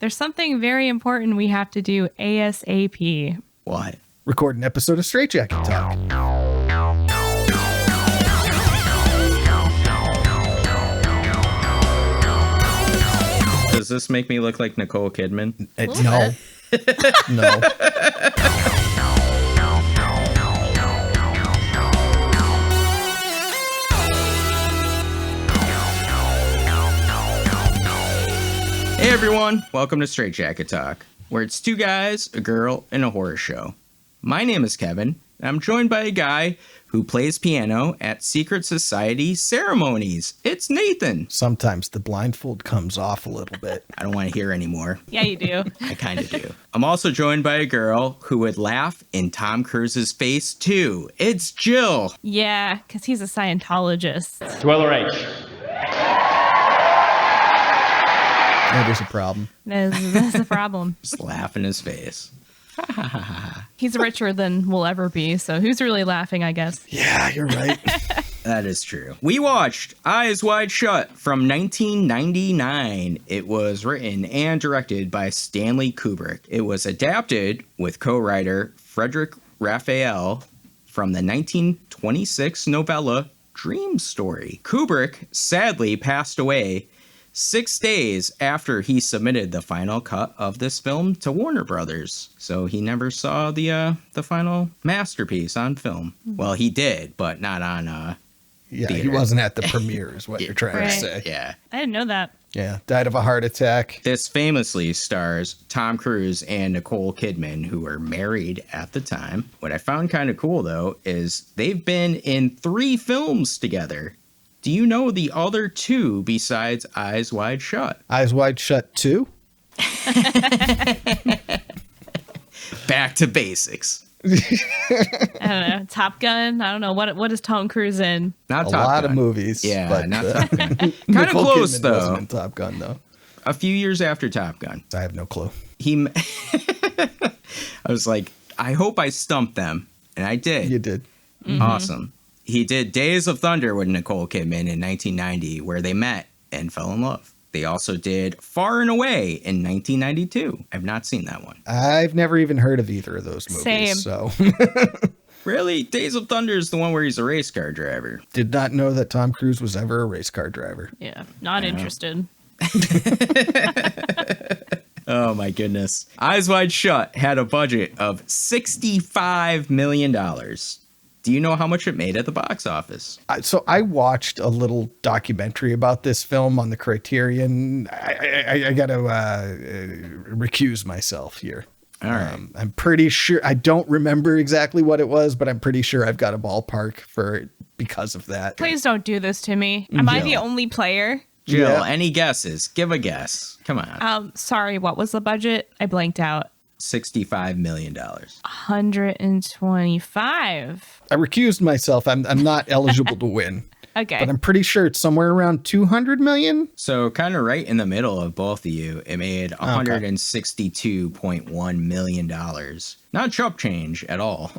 There's something very important we have to do ASAP. What? Record an episode of Straight Jacket Talk. Does this make me look like Nicole Kidman? No. No. Hey everyone, welcome to Straight Jacket Talk, where it's two guys, a girl, and a horror show. My name is Kevin, and I'm joined by a guy who plays piano at secret society ceremonies. It's Nathan. Sometimes the blindfold comes off a little bit. I don't want to hear anymore. Yeah, you do. I kind of do. I'm also joined by a girl who would laugh in Tom Cruise's face too. It's Gill. Yeah, because he's a Scientologist. Dweller H. That is a problem. That's the problem. Just laugh in his face. He's richer than we'll ever be, so who's really laughing, I guess? Yeah, you're right. That is true. We watched Eyes Wide Shut from 1999. It was written and directed by Stanley Kubrick. It was adapted with co-writer Frederick Raphael from the 1926 novella Dream Story. Kubrick sadly passed away 6 days after he submitted the final cut of this film to Warner Brothers. So he never saw the final masterpiece on film. Well, he did, but not on Yeah, theater. he wasn't at the premiere is what you're trying Right. to say. Yeah. I didn't know that. Yeah, died of a heart attack. This famously stars Tom Cruise and Nicole Kidman, who were married at the time. What I found kind of cool, though, is they've been in 3 films together. Do you know the other 2 besides Eyes Wide Shut? Eyes Wide Shut 2? Back to basics. I don't know. Top Gun? I don't know. What is Tom Cruise in? Not A Top lot Gun. of movies. Yeah, but, not Top Gun. Kind of Nicole close, Kidman though. Wasn't in Top Gun, though. A few years after Top Gun. I have no clue. I was like, I hope I stumped them. And I did. You did. Mm-hmm. Awesome. He did Days of Thunder with Nicole Kidman in 1990, where they met and fell in love. They also did Far and Away in 1992. I've not seen that one. I've never even heard of either of those movies. Same. So Really? Days of Thunder is the one where he's a race car driver. did not know that Tom Cruise was ever a race car driver. Yeah, not interested. Oh my goodness. Eyes Wide Shut had a budget of $65 million. Do you know how much it made at the box office? So I watched a little documentary about this film on the Criterion. I got to recuse myself here. All right. I'm pretty sure, I don't remember exactly what it was, but I'm pretty sure I've got a ballpark for it because of that. Please don't do this to me. Am I the only player? Jill, Yeah. any guesses? Give a guess. Come on. Sorry, what was the budget? I blanked out. $65 million. 125. I recused myself. I'm not eligible to win, Okay. but I'm pretty sure it's somewhere around 200 million. So kind of right in the middle of both of you, it made $162.1 million. Not chump change at all.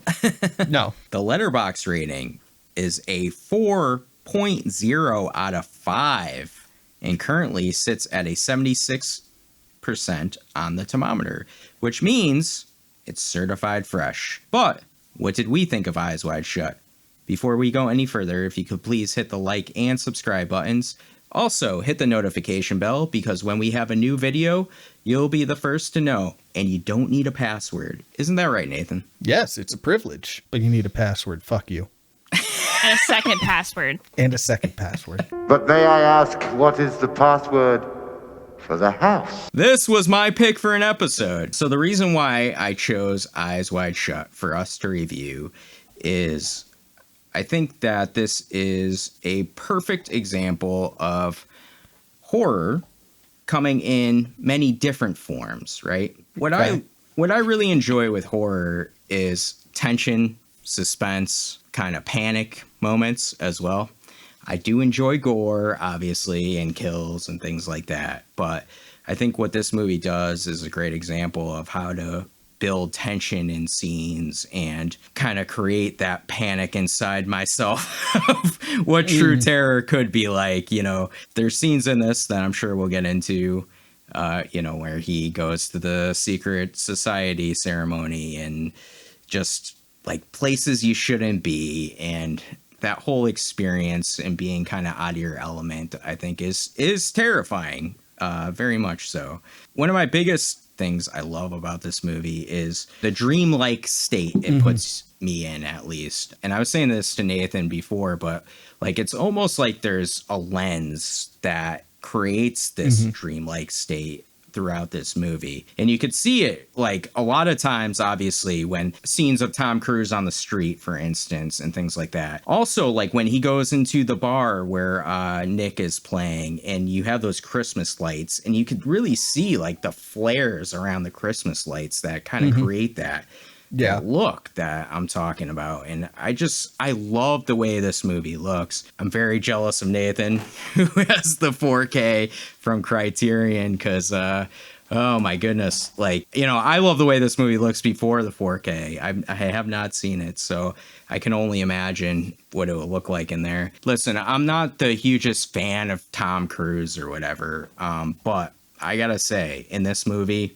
No. The Letterboxd rating is a 4.0 out of 5 and currently sits at a 76% on the thermometer, which means it's certified fresh. But what did we think of Eyes Wide Shut? Before we go any further, if you could please hit the like and subscribe buttons. Also, hit the notification bell because when we have a new video, you'll be the first to know, and you don't need a password. Isn't that right, Nathan? Yes, it's a privilege, but you need a password. Fuck you. And a second password. And a second password. But may I ask, what is the password for the house? This was my pick for an episode. So the reason why I chose Eyes Wide Shut for us to review is I think that this is a perfect example of horror coming in many different forms, right? What I really enjoy with horror is tension, suspense, kind of panic moments as well. I do enjoy gore, obviously, and kills and things like that. But I think what this movie does is a great example of how to build tension in scenes and kind of create that panic inside myself of what true terror could be like. You know, there's scenes in this that I'm sure we'll get into where he goes to the secret society ceremony and just like places you shouldn't be, and that whole experience and being kind of out of your element, I think is terrifying, very much so. One of my biggest things I love about this movie is the dreamlike state it puts me in, at least. And I was saying this to Nathan before, but like it's almost like there's a lens that creates this dreamlike state throughout this movie. And you could see it like a lot of times, obviously, when scenes of Tom Cruise on the street, for instance, and things like that. Also, like when he goes into the bar where Nick is playing and you have those Christmas lights, and you could really see like the flares around the Christmas lights that kind of create that look that I'm talking about. And I love the way this movie looks. I'm very jealous of Nathan, who has the 4K from Criterion, because oh my goodness, like, I love the way this movie looks before the 4K. I have not seen it, so I can only imagine what it would look like in there. Listen, I'm not the hugest fan of Tom Cruise or whatever, but I gotta say, in this movie,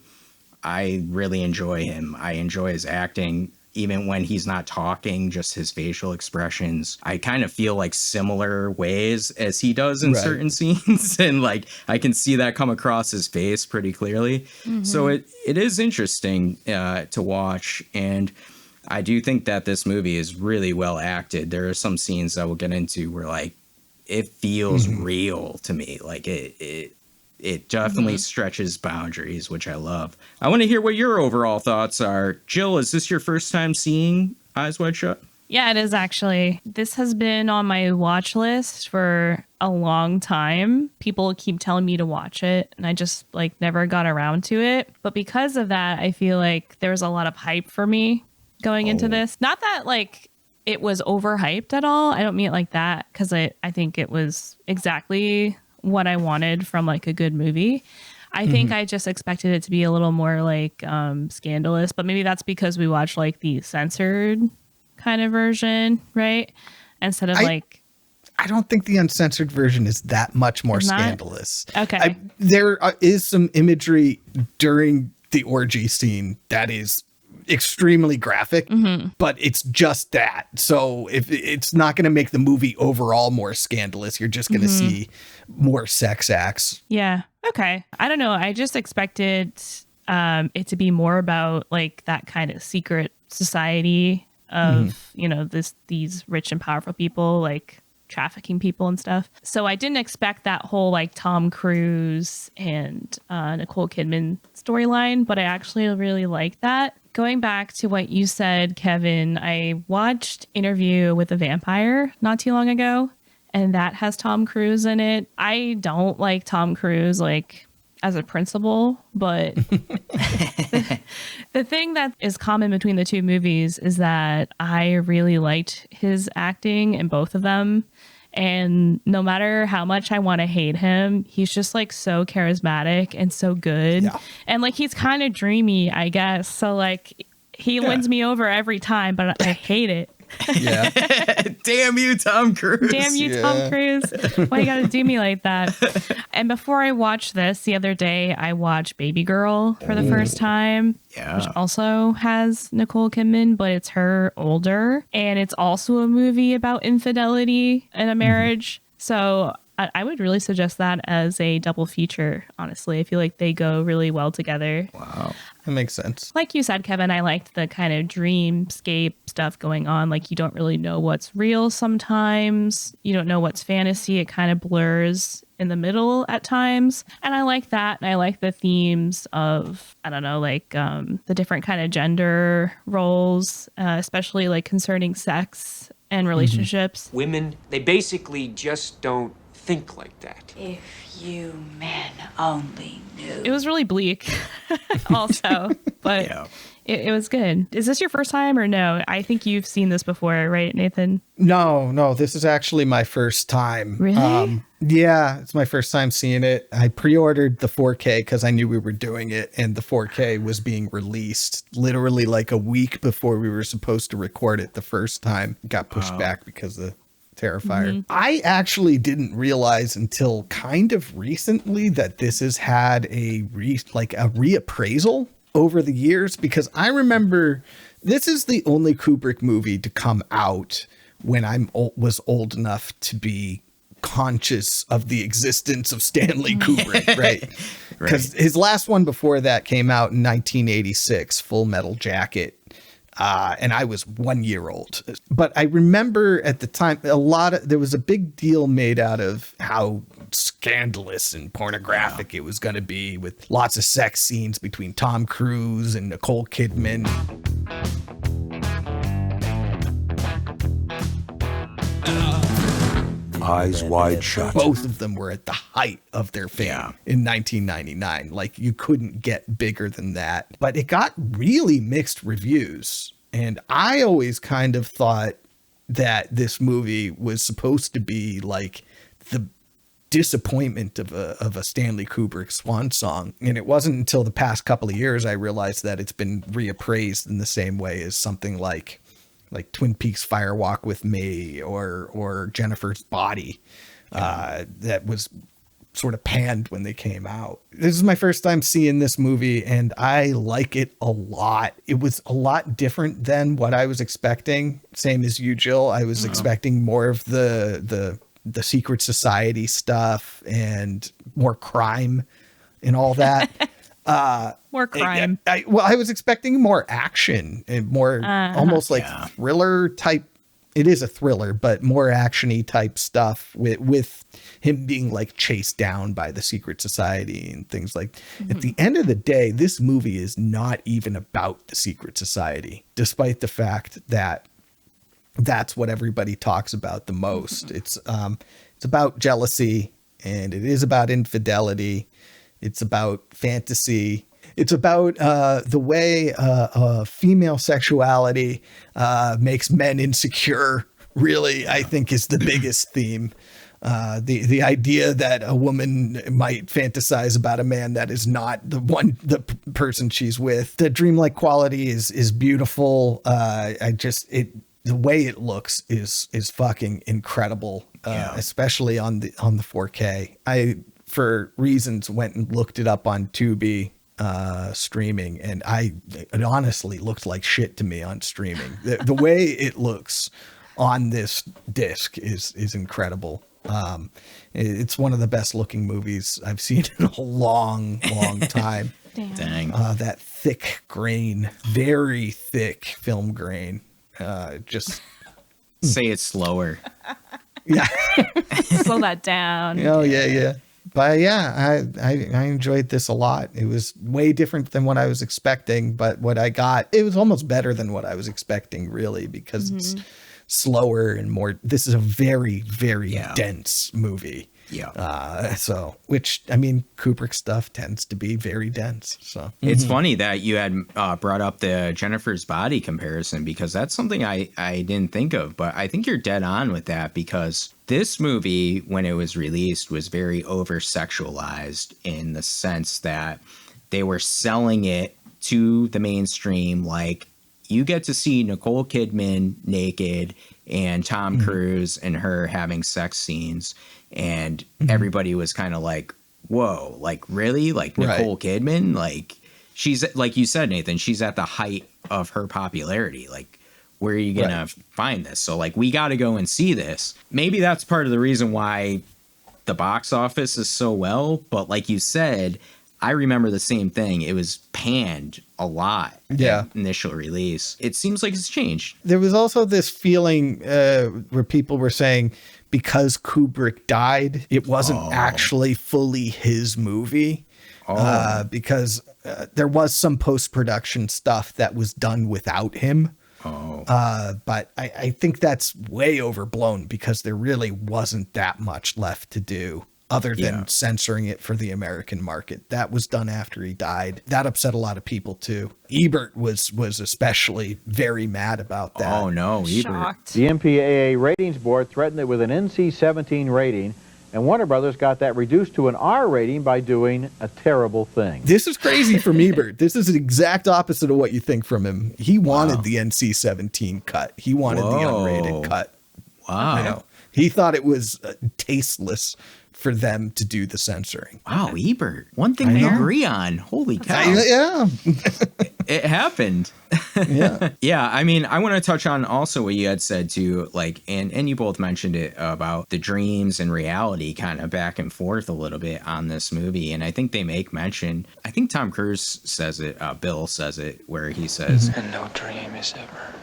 I really enjoy him. I enjoy his acting, even when he's not talking, just his facial expressions. I kind of feel like similar ways as he does in certain scenes. And like, I can see that come across his face pretty clearly. So it is interesting to watch. And I do think that this movie is really well acted. There are some scenes that we'll get into where like, it feels real to me. Like it definitely stretches boundaries, which I love. I want to hear what your overall thoughts are. Gill, is this your first time seeing Eyes Wide Shut? Yeah, it is actually. This has been on my watch list for a long time. People keep telling me to watch it, and I just like never got around to it. But because of that, I feel like there was a lot of hype for me going into this. Not that like it was overhyped at all. I don't mean it like that, because I think it was exactly what I wanted from like a good movie. I think I just expected it to be a little more like scandalous, but maybe that's because we watched like the censored kind of version, right? Instead of I don't think the uncensored version is that much more scandalous. Okay. There is some imagery during the orgy scene that is extremely graphic, but it's just that. So if it's not going to make the movie overall more scandalous, you're just going to see more sex acts. Yeah. Okay. I don't know. I just expected it to be more about like that kind of secret society of, these rich and powerful people, like trafficking people and stuff. So I didn't expect that whole like Tom Cruise and Nicole Kidman storyline, but I actually really like that. Going back to what you said, Kevin, I watched Interview with a Vampire not too long ago, and that has Tom Cruise in it. I don't like Tom Cruise like as a principal, but the thing that is common between the two movies is that I really liked his acting in both of them. And no matter how much I want to hate him, he's just like so charismatic and so good. Yeah. And like, he's kind of dreamy, I guess. So like he wins me over every time, but I hate it. Yeah. Damn you, Tom Cruise. Damn you, Tom Cruise. Why you gotta do me like that? And before I watched this the other day, I watched Baby Girl for the first time, which also has Nicole Kidman, but it's her older. And it's also a movie about infidelity in a marriage. So I would really suggest that as a double feature, honestly. I feel like they go really well together. Wow. That makes sense. Like you said, Kevin, I liked the kind of dreamscape stuff going on. Like you don't really know what's real sometimes. You don't know what's fantasy. It kind of blurs in the middle at times. And I like that. And I like the themes of, I don't know, like the different kind of gender roles, especially like concerning sex and relationships. Women, they basically just don't think like that. If you men only knew. It was really bleak also, but it was good. Is this your first time or no? I think you've seen this before, right, Nathan? No, this is actually my first time. Really? Yeah, it's my first time seeing it. I pre-ordered the 4K because I knew we were doing it, and the 4K was being released literally like a week before we were supposed to record it the first time. It got pushed back because of Terrifier. I actually didn't realize until kind of recently that this has had a reappraisal over the years, because I remember this is the only Kubrick movie to come out when I was old enough to be conscious of the existence of Stanley Kubrick, right? Because his last one before that came out in 1986, Full Metal Jacket. And I was 1 year old. But I remember at the time, there was a big deal made out of how scandalous and pornographic it was going to be, with lots of sex scenes between Tom Cruise and Nicole Kidman. Eyes Wide Shut. Both of them were at the height of their fame in 1999. Like, you couldn't get bigger than that. But it got really mixed reviews. And I always kind of thought that this movie was supposed to be like the disappointment of a Stanley Kubrick swan song. And it wasn't until the past couple of years I realized that it's been reappraised in the same way as something like Twin Peaks Fire Walk with Me or Jennifer's Body, that was sort of panned when they came out. This is my first time seeing this movie, and I like it a lot. It was a lot different than what I was expecting. Same as you, Gill. I was expecting more of the secret society stuff and more crime and all that. More crime. I was expecting more action and more almost like thriller type. It is a thriller, but more actiony type stuff with him being like chased down by the secret society and things like. At the end of the day, this movie is not even about the secret society, despite the fact that that's what everybody talks about the most. It's about jealousy, and it is about infidelity. It's about fantasy. It's about the way female sexuality makes men insecure, really, I think is the biggest theme. The idea that a woman might fantasize about a man that is not the person she's with. The dreamlike quality is beautiful. The way it looks is fucking incredible, especially on the 4K. I, for reasons, went and looked it up on Tubi streaming, and it honestly looked like shit to me on streaming. The way it looks on this disc is incredible. It's one of the best looking movies I've seen in a long time. Dang. That thick grain, very thick film grain. Just say it slower. Yeah. Slow that down. Oh yeah. But yeah, I enjoyed this a lot. It was way different than what I was expecting, but what I got, it was almost better than what I was expecting, really, because it's slower and more. This is a very, very dense movie. Yeah. Which, I mean, Kubrick stuff tends to be very dense. So it's funny that you had brought up the Jennifer's Body comparison, because that's something I didn't think of, but I think you're dead on with that, because this movie, when it was released, was very over sexualized in the sense that they were selling it to the mainstream. Like, you get to see Nicole Kidman naked and Tom Cruise and her having sex scenes. And everybody was kind of like, whoa, like, really? Like, Nicole Kidman? Like, she's, like you said, Nathan, she's at the height of her popularity. Like, where are you going to find this? So, like, we got to go and see this. Maybe that's part of the reason why the box office is so well. But like you said, I remember the same thing. It was panned a lot. Yeah. Initial release. It seems like it's changed. There was also this feeling where people were saying, because Kubrick died, it wasn't actually fully his movie. Because there was some post-production stuff that was done without him. But I think that's way overblown, because there really wasn't that much left to do other than censoring it for the American market. That was done after he died. That upset a lot of people too. Ebert was especially very mad about that. Oh no, Ebert. Shocked. The MPAA ratings board threatened it with an NC-17 rating, and Warner Brothers got that reduced to an R rating by doing a terrible thing. This is crazy from Ebert. This is the exact opposite of what you think from him. He wanted the NC-17 cut. He wanted the unrated cut. Wow. I know. He thought it was tasteless for them to do the censoring. Wow, Ebert. One thing we agree on. Holy cow. Yeah. It happened. Yeah. Yeah, I mean, I want to touch on also what you had said too, like, and you both mentioned it about the dreams and reality kind of back and forth a little bit on this movie. And I think they make mention, I think Tom Cruise says it, Bill says it, where he says, And no dream is ever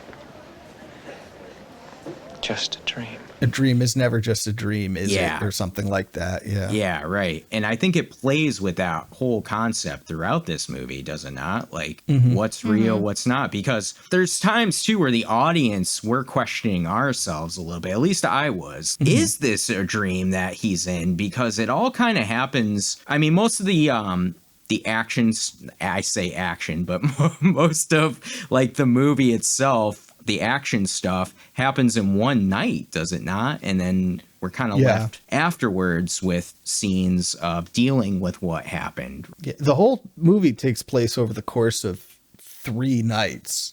just a dream. A dream is never just a dream, is Yeah. it? Or something like that. Yeah. Yeah, right. And I think it plays with that whole concept throughout this movie, does it not? Like, what's real, what's not? Because there's times, too, where the audience, we're questioning ourselves a little bit. At least I was. Is this a dream that he's in? Because it all kind of happens. I mean, most of the actions, I say action, but most of, like, the movie itself, the action stuff happens in one night, does it not? And then we're kind of left afterwards with scenes of dealing with what happened. Yeah, the whole movie takes place over the course of 3 nights.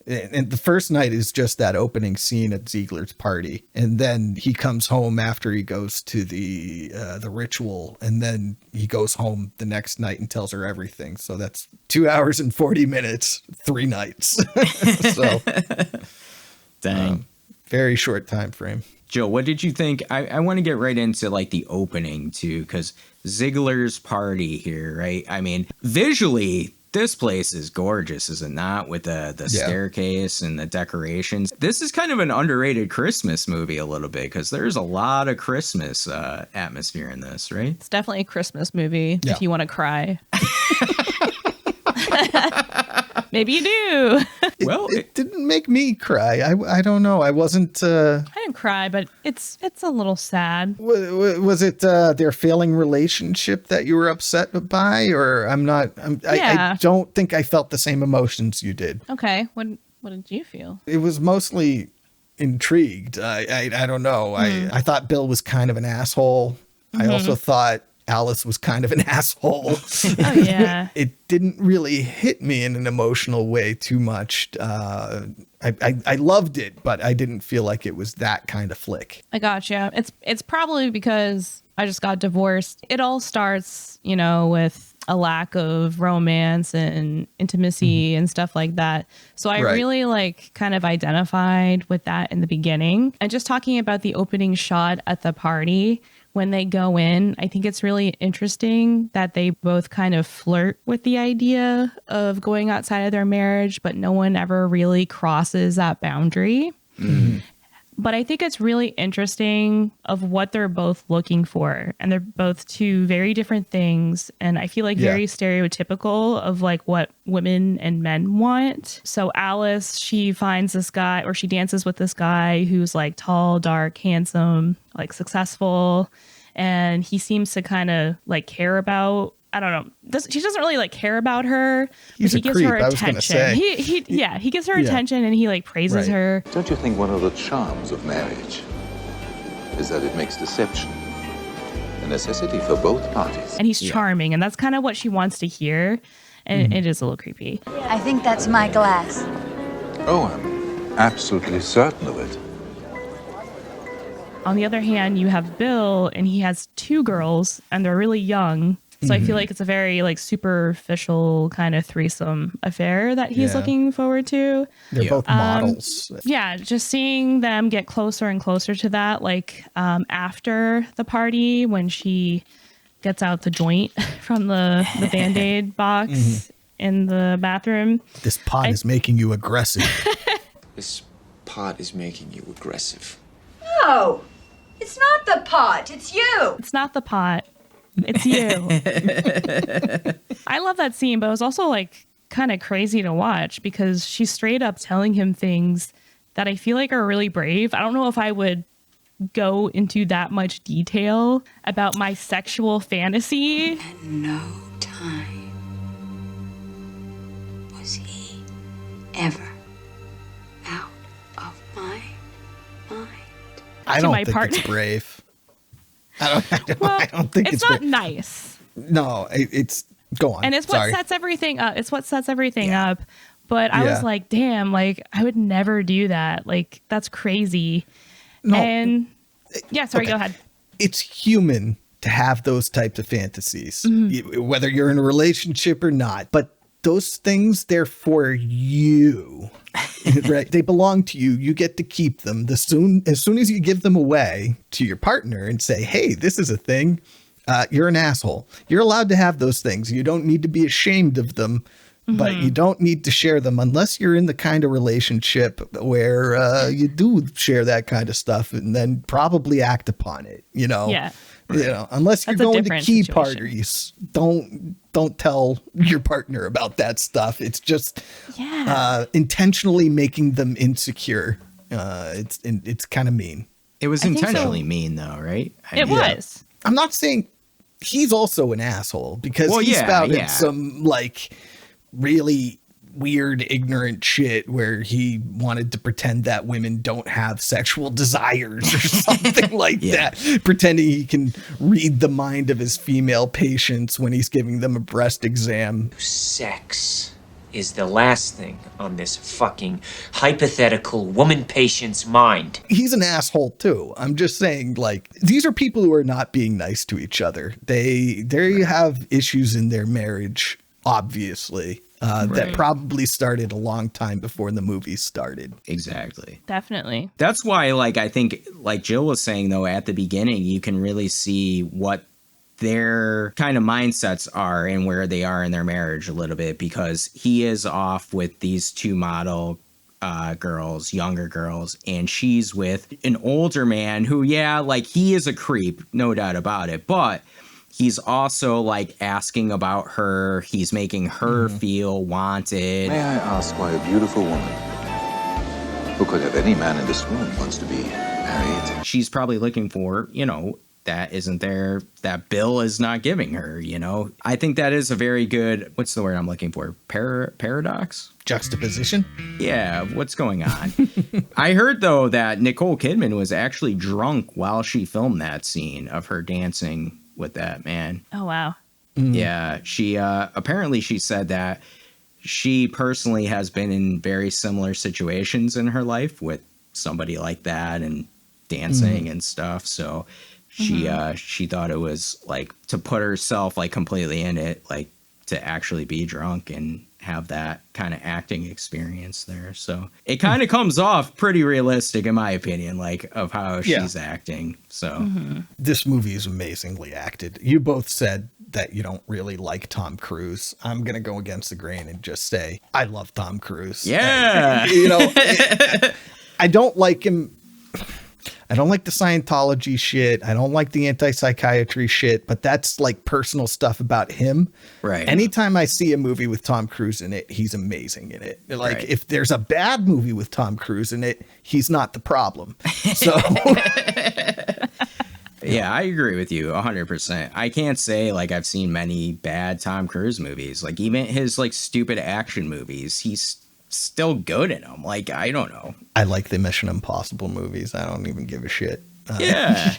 And the first night is just that opening scene at Ziegler's party. And then he comes home after he goes to the ritual. And then he goes home the next night and tells her everything. So that's 2 hours and 40 minutes, 3 nights. So, Dang. Very short time frame. Jill, what did you think? I want to get right into like the opening too, because Ziegler's party here, right? I mean, visually, this place is gorgeous, is it not? With the staircase and the decorations. This is kind of an underrated Christmas movie a little bit, because there's a lot of Christmas atmosphere in this, right? It's definitely a Christmas movie if you want to cry. Maybe you do. Well, it didn't make me cry. I don't know. I wasn't. I didn't cry, but it's a little sad. Was it their failing relationship that you were upset by, or I don't think I felt the same emotions you did. Okay, what did you feel? It was mostly intrigued. I don't know. I thought Bill was kind of an asshole. I also thought Alice was kind of an asshole. Oh, yeah. It didn't really hit me in an emotional way too much. I loved it, but I didn't feel like it was that kind of flick. I gotcha. It's probably because I just got divorced. It all starts, with a lack of romance and intimacy and stuff like that. So I really kind of identified with that in the beginning. And just talking about the opening shot at the party, when they go in, I think it's really interesting that they both kind of flirt with the idea of going outside of their marriage, but no one ever really crosses that boundary. But I think it's really interesting of what they're both looking for. And they're both two very different things. And I feel like very stereotypical of like what women and men want. So Alice, she finds this guy, or she dances with this guy who's like tall, dark, handsome, like successful. And he seems to kind of like care about, I don't know. She doesn't really like care about her. He's but he a gives creep, her I was gonna attention. say. He gives her attention and he like praises her. Don't you think one of the charms of marriage is that it makes deception a necessity for both parties? And he's charming, and that's kind of what she wants to hear. And it is a little creepy. I think that's my glass. Oh, I'm absolutely certain of it. On the other hand, you have Bill, and he has 2 girls, and they're really young. So I feel like it's a very like superficial kind of threesome affair that he's looking forward to. They're both models. Yeah, just seeing them get closer and closer to that, like after the party when she gets out the joint from the Band-Aid box in the bathroom. This pot is making you aggressive. This pot is making you aggressive. No, it's not the pot. It's you. It's not the pot. It's you. I love that scene, but it was also like kind of crazy to watch because she's straight up telling him things that I feel like are really brave. I don't know if I would go into that much detail about my sexual fantasy. At no time was he ever out of my mind. I don't think it's brave. I don't think it's not nice. No, it's go on. And it's what sets everything up. It's what sets everything up. But I was like, damn, like I would never do that. Like that's crazy. No. And Yeah, sorry, Okay. go ahead. It's human to have those types of fantasies, whether you're in a relationship or not. But those things, they're for you, right? They belong to you. You get to keep them. As soon as you give them away to your partner and say, hey, this is a thing, you're an asshole. You're allowed to have those things. You don't need to be ashamed of them. But you don't need to share them unless you're in the kind of relationship where you do share that kind of stuff, and then probably act upon it, you know? Yeah. You know, unless you're That's a going to different key situation. parties, don't tell your partner about that stuff. It's just intentionally making them insecure. It's kind of mean. It was I think intentionally so. mean, though, right? It was. I'm not saying he's also an asshole, because Well, he yeah, spouted yeah. some like really weird, ignorant shit where he wanted to pretend that women don't have sexual desires or something like that, pretending he can read the mind of his female patients when he's giving them a breast exam. Sex is the last thing on this fucking hypothetical woman patient's mind. He's an asshole too. I'm just saying, like, these are people who are not being nice to each other. They have issues in their marriage, obviously. That probably started a long time before the movie started. Exactly. Definitely. That's why, like, I think, like Jill was saying, though, at the beginning, you can really see what their kind of mindsets are and where they are in their marriage a little bit, because he is off with these two model girls, younger girls, and she's with an older man who, like, he is a creep, no doubt about it, but he's also, like, asking about her. He's making her feel wanted. May I ask why a beautiful woman, who could have any man in this room, wants to be married? She's probably looking for, that isn't there, that Bill is not giving her, I think that is a very good, what's the word I'm looking for? Paradox? Juxtaposition? Yeah, what's going on? I heard, though, that Nicole Kidman was actually drunk while she filmed that scene of her dancing with that man. Oh, wow. Yeah, she apparently she said that she personally has been in very similar situations in her life with somebody like that and dancing and stuff. So she thought it was like to put herself like completely in it, like to actually be drunk and have that kind of acting experience there. So it kind of comes off pretty realistic, in my opinion, like of how she's acting. So This movie is amazingly acted. You both said that you don't really like Tom Cruise. I'm going to go against the grain and just say I love Tom Cruise. Yeah. I don't like him. I don't like the Scientology shit. I don't like the anti-psychiatry shit, but that's like personal stuff about him. Right. Anytime I see a movie with Tom Cruise in it, he's amazing in it. Like if there's a bad movie with Tom Cruise in it, he's not the problem. So yeah, I agree with you 100%. I can't say like I've seen many bad Tom Cruise movies. Like even his like stupid action movies, he's still good in them. Like, I don't know. I like the Mission Impossible movies. I don't even give a shit. Yeah.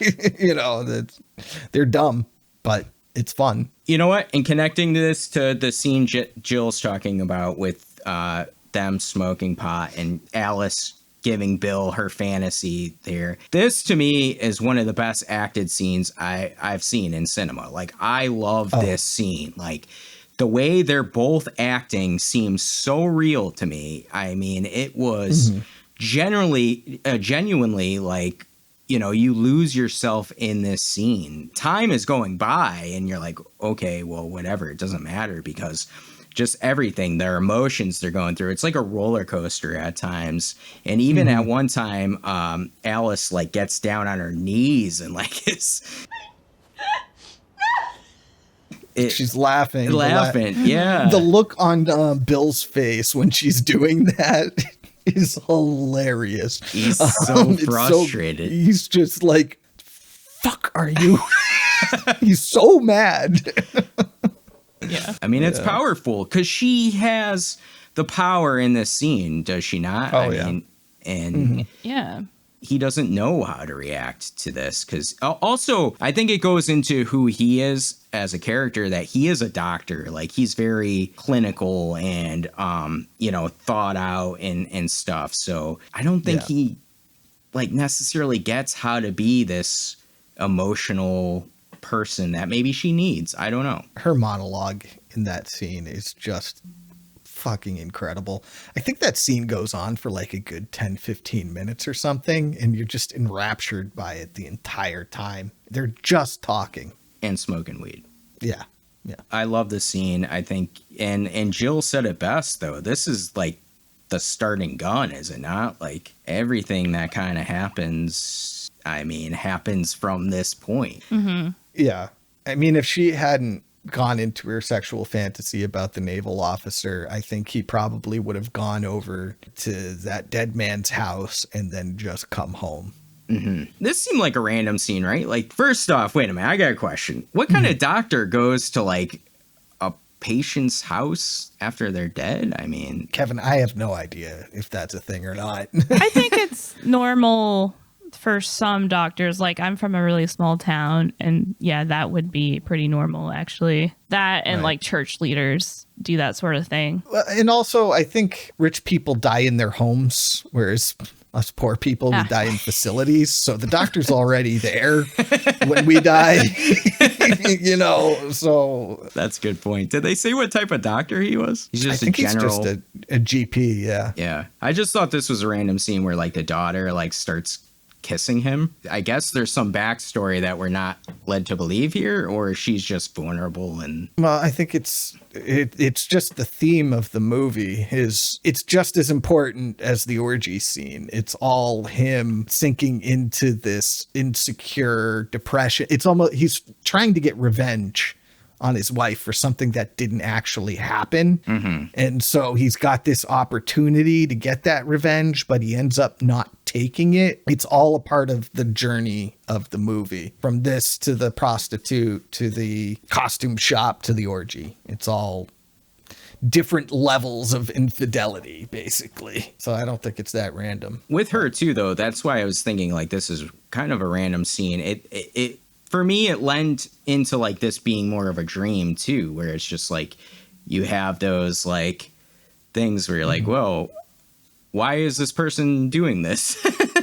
They're dumb, but it's fun. You know what? And connecting this to the scene Jill's talking about with them smoking pot and Alice giving Bill her fantasy there. This to me is one of the best acted scenes I've seen in cinema. Like, I love this scene. Like, the way they're both acting seems so real to me. I mean, it was genuinely like, you lose yourself in this scene. Time is going by and you're like, okay, well, whatever. It doesn't matter because just everything, their emotions they're going through. It's like a roller coaster at times. And even at one time, Alice like gets down on her knees and like she's laughing. Yeah. The look on Bill's face when she's doing that is hilarious. He's so frustrated. He's just like, fuck are you? He's so mad. Yeah. I mean, it's powerful because she has the power in this scene, does she not? I mean, and he doesn't know how to react to this because also I think it goes into who he is as a character, that he is a doctor. Like, he's very clinical and thought out and stuff. So I don't think like necessarily gets how to be this emotional person that maybe she needs. I don't know. Her monologue in that scene is just fucking incredible. I think that scene goes on for like a good 10-15 minutes or something, and you're just enraptured by it the entire time. They're just talking and smoking weed. Yeah. I love the scene. I think, and Gill said it best though. This is like the starting gun, is it not? Like everything that kind of happens, I mean, happens from this point. Mm-hmm. Yeah. I mean, if she hadn't gone into her sexual fantasy about the naval officer, I think he probably would have gone over to that dead man's house and then just come home. Mm-hmm. This seemed like a random scene, right? Like, first off, wait a minute, I got a question. What kind of doctor goes to like a patient's house after they're dead? I mean, Kevin, I have no idea if that's a thing or not. I think it's normal for some doctors. Like, I'm from a really small town, and yeah, that would be pretty normal, actually. That and like church leaders do that sort of thing. And also, I think rich people die in their homes, whereas us poor people, we die in facilities. So the doctor's already there when we die, you know, so. That's a good point. Did they say what type of doctor he was? He's just I think a general. He's just a GP, yeah. Yeah. I just thought this was a random scene where like the daughter like starts kissing him. I guess there's some backstory that we're not led to believe here, or she's just vulnerable. And well, I think it's just the theme of the movie is it's just as important as the orgy scene. It's all him sinking into this insecure depression. It's almost, he's trying to get revenge on his wife for something that didn't actually happen. Mm-hmm. And so he's got this opportunity to get that revenge, but he ends up not taking it. It's all a part of the journey of the movie, from this to the prostitute to the costume shop to the orgy. It's all different levels of infidelity, basically. So I don't think it's that random. With her too, though, that's why I was thinking like this is kind of a random scene. It for me, it lent into like this being more of a dream too, where it's just like you have those like things where you're like, whoa, why is this person doing this?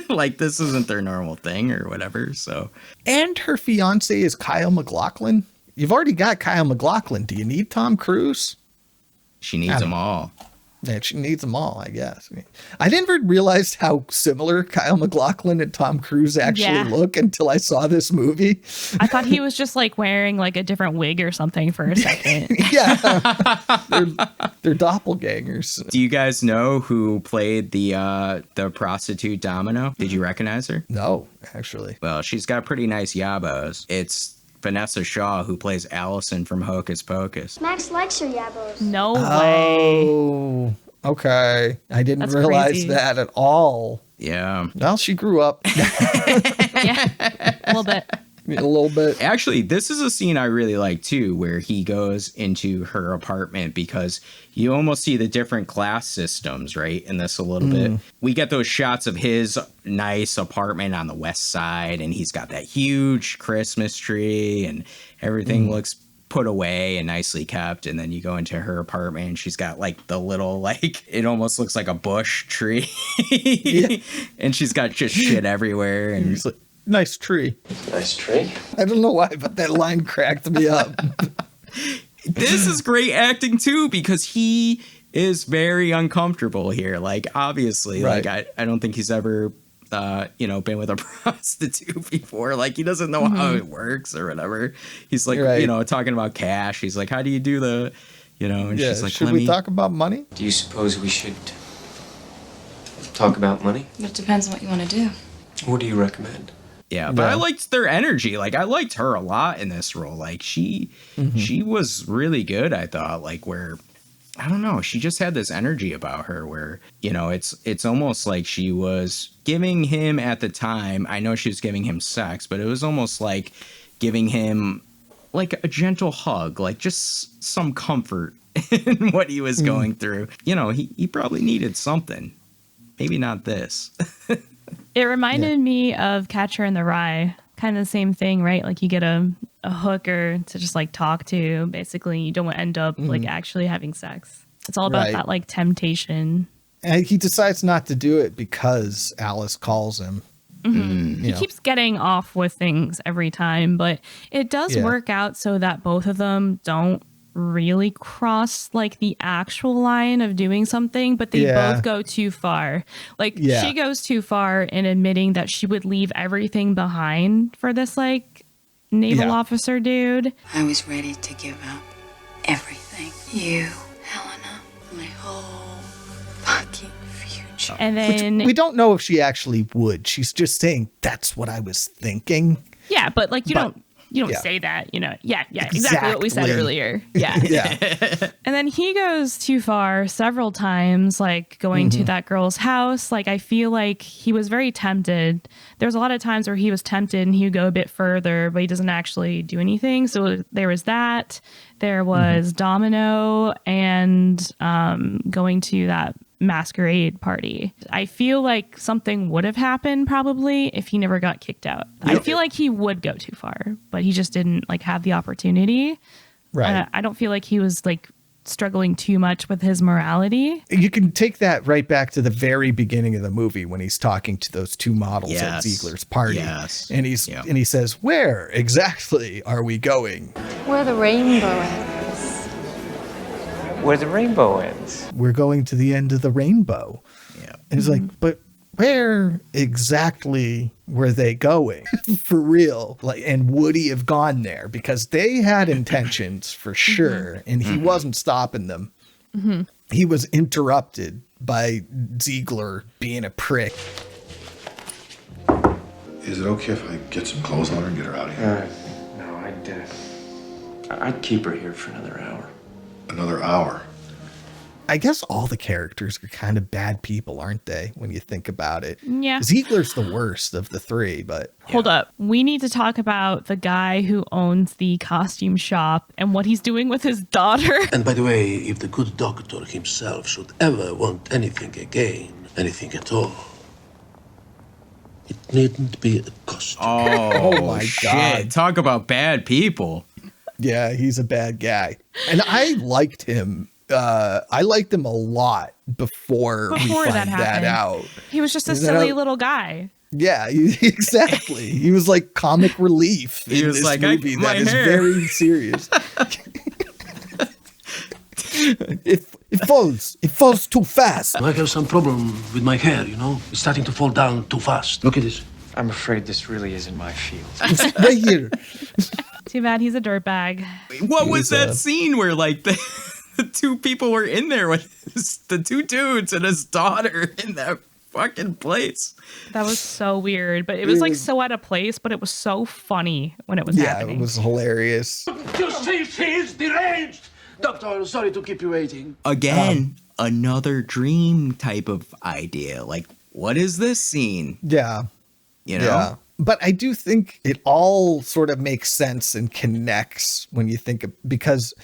Like, this isn't their normal thing or whatever. So, and her fiance is Kyle MacLachlan. You've already got Kyle MacLachlan. Do you need Tom Cruise? She needs them all. Yeah, she needs them all, I guess. I never realized how similar Kyle MacLachlan and Tom Cruise actually look until I saw this movie. I thought he was just like wearing like a different wig or something for a second. Yeah. They're doppelgangers. Do you guys know who played the prostitute Domino? Did you recognize her? No, actually. Well, she's got pretty nice yabos. It's Vanessa Shaw, who plays Allison from Hocus Pocus. Max likes her yabos. No way. Oh, okay. I didn't realize that at all. Yeah. Well, she grew up. Yeah, a little bit. A little bit. Actually, this is a scene I really like too, where he goes into her apartment because you almost see the different class systems, right? In this a little bit. We get those shots of his nice apartment on the west side, and he's got that huge Christmas tree, and everything looks put away and nicely kept. And then you go into her apartment and she's got like the little, like, it almost looks like a bush tree. And she's got just shit everywhere. And he's like, nice tree. Nice tree. I don't know why, but that line cracked me up. This is great acting too, because he is very uncomfortable here. Like, obviously, like I don't think he's ever been with a prostitute before. Like, he doesn't know how it works or whatever. He's like, talking about cash. He's like, how do you do the, and she's like, should we talk about money? Do you suppose we should talk about money? It depends on what you want to do. What do you recommend? Yeah, but I liked their energy. Like, I liked her a lot in this role. Like, she was really good, I thought. Like, where, I don't know, she just had this energy about her where, it's almost like she was giving him at the time, I know she was giving him sex, but it was almost like giving him like a gentle hug, like just some comfort in what he was going through. He probably needed something. Maybe not this. It reminded me of Catcher in the Rye. Kind of the same thing, right? Like, you get a hooker to just like talk to. Basically, you don't end up like actually having sex. It's all about that like temptation. And he decides not to do it because Alice calls him. He keeps getting off with things every time, but it does work out so that both of them don't really cross like the actual line of doing something, but they both go too far. Like she goes too far in admitting that she would leave everything behind for this like naval officer dude. I was ready to give up everything. You, Helena, my whole fucking future. And then we don't know if she actually would. She's just saying that's what I was thinking. Yeah, but like you don't say that, you know. Yeah, exactly what we said earlier. Yeah. And then he goes too far several times, like going to that girl's house. Like I feel like he was very tempted. There's a lot of times where he was tempted and he would go a bit further, but he doesn't actually do anything. So there was that. There was Domino and going to that masquerade party. I feel like something would have happened probably if he never got kicked out. I feel like he would go too far, but he just didn't like have the opportunity. Right. I don't feel like he was like struggling too much with his morality. You can take that right back to the very beginning of the movie when he's talking to those two models at Ziegler's party. And and he says, "Where exactly are we going?" Where the rainbow ends. Where the rainbow ends. We're going to the end of the rainbow. Yeah. And he's like, but where exactly were they going? For real? Like, and would he have gone there? Because they had intentions for sure, and he wasn't stopping them. He was interrupted by Ziegler being a prick. Is it okay if I get some clothes on her and get her out of here? No, I'd keep her here for another hour. Another hour? I guess all the characters are kind of bad people, aren't they, when you think about it? Yeah. Ziegler's the worst of the three, but... Hold up. We need to talk about the guy who owns the costume shop and what he's doing with his daughter. And by the way, if the good doctor himself should ever want anything again, anything at all, it needn't be a costume. Oh my shit. God. Talk about bad people. Yeah, he's a bad guy. And I liked him. I liked him a lot before we find that out. He was just a silly little guy. Yeah, exactly. He was like comic relief in this movie that is very serious. It falls too fast. I have some problem with my hair, you know? It's starting to fall down too fast. Look at this. I'm afraid this really isn't my field. It's right here. Too bad he's a dirtbag. What was that scene where like the two people were in there with the two dudes and his daughter in that fucking place? That was so weird, but it was like so out of place, but it was so funny when it was happening. Yeah, it was hilarious. You see, she's deranged. Doctor, sorry to keep you waiting. Again, another dream type of idea. Like, what is this scene? Yeah. You know? Yeah. But I do think it all sort of makes sense and connects when you think of, because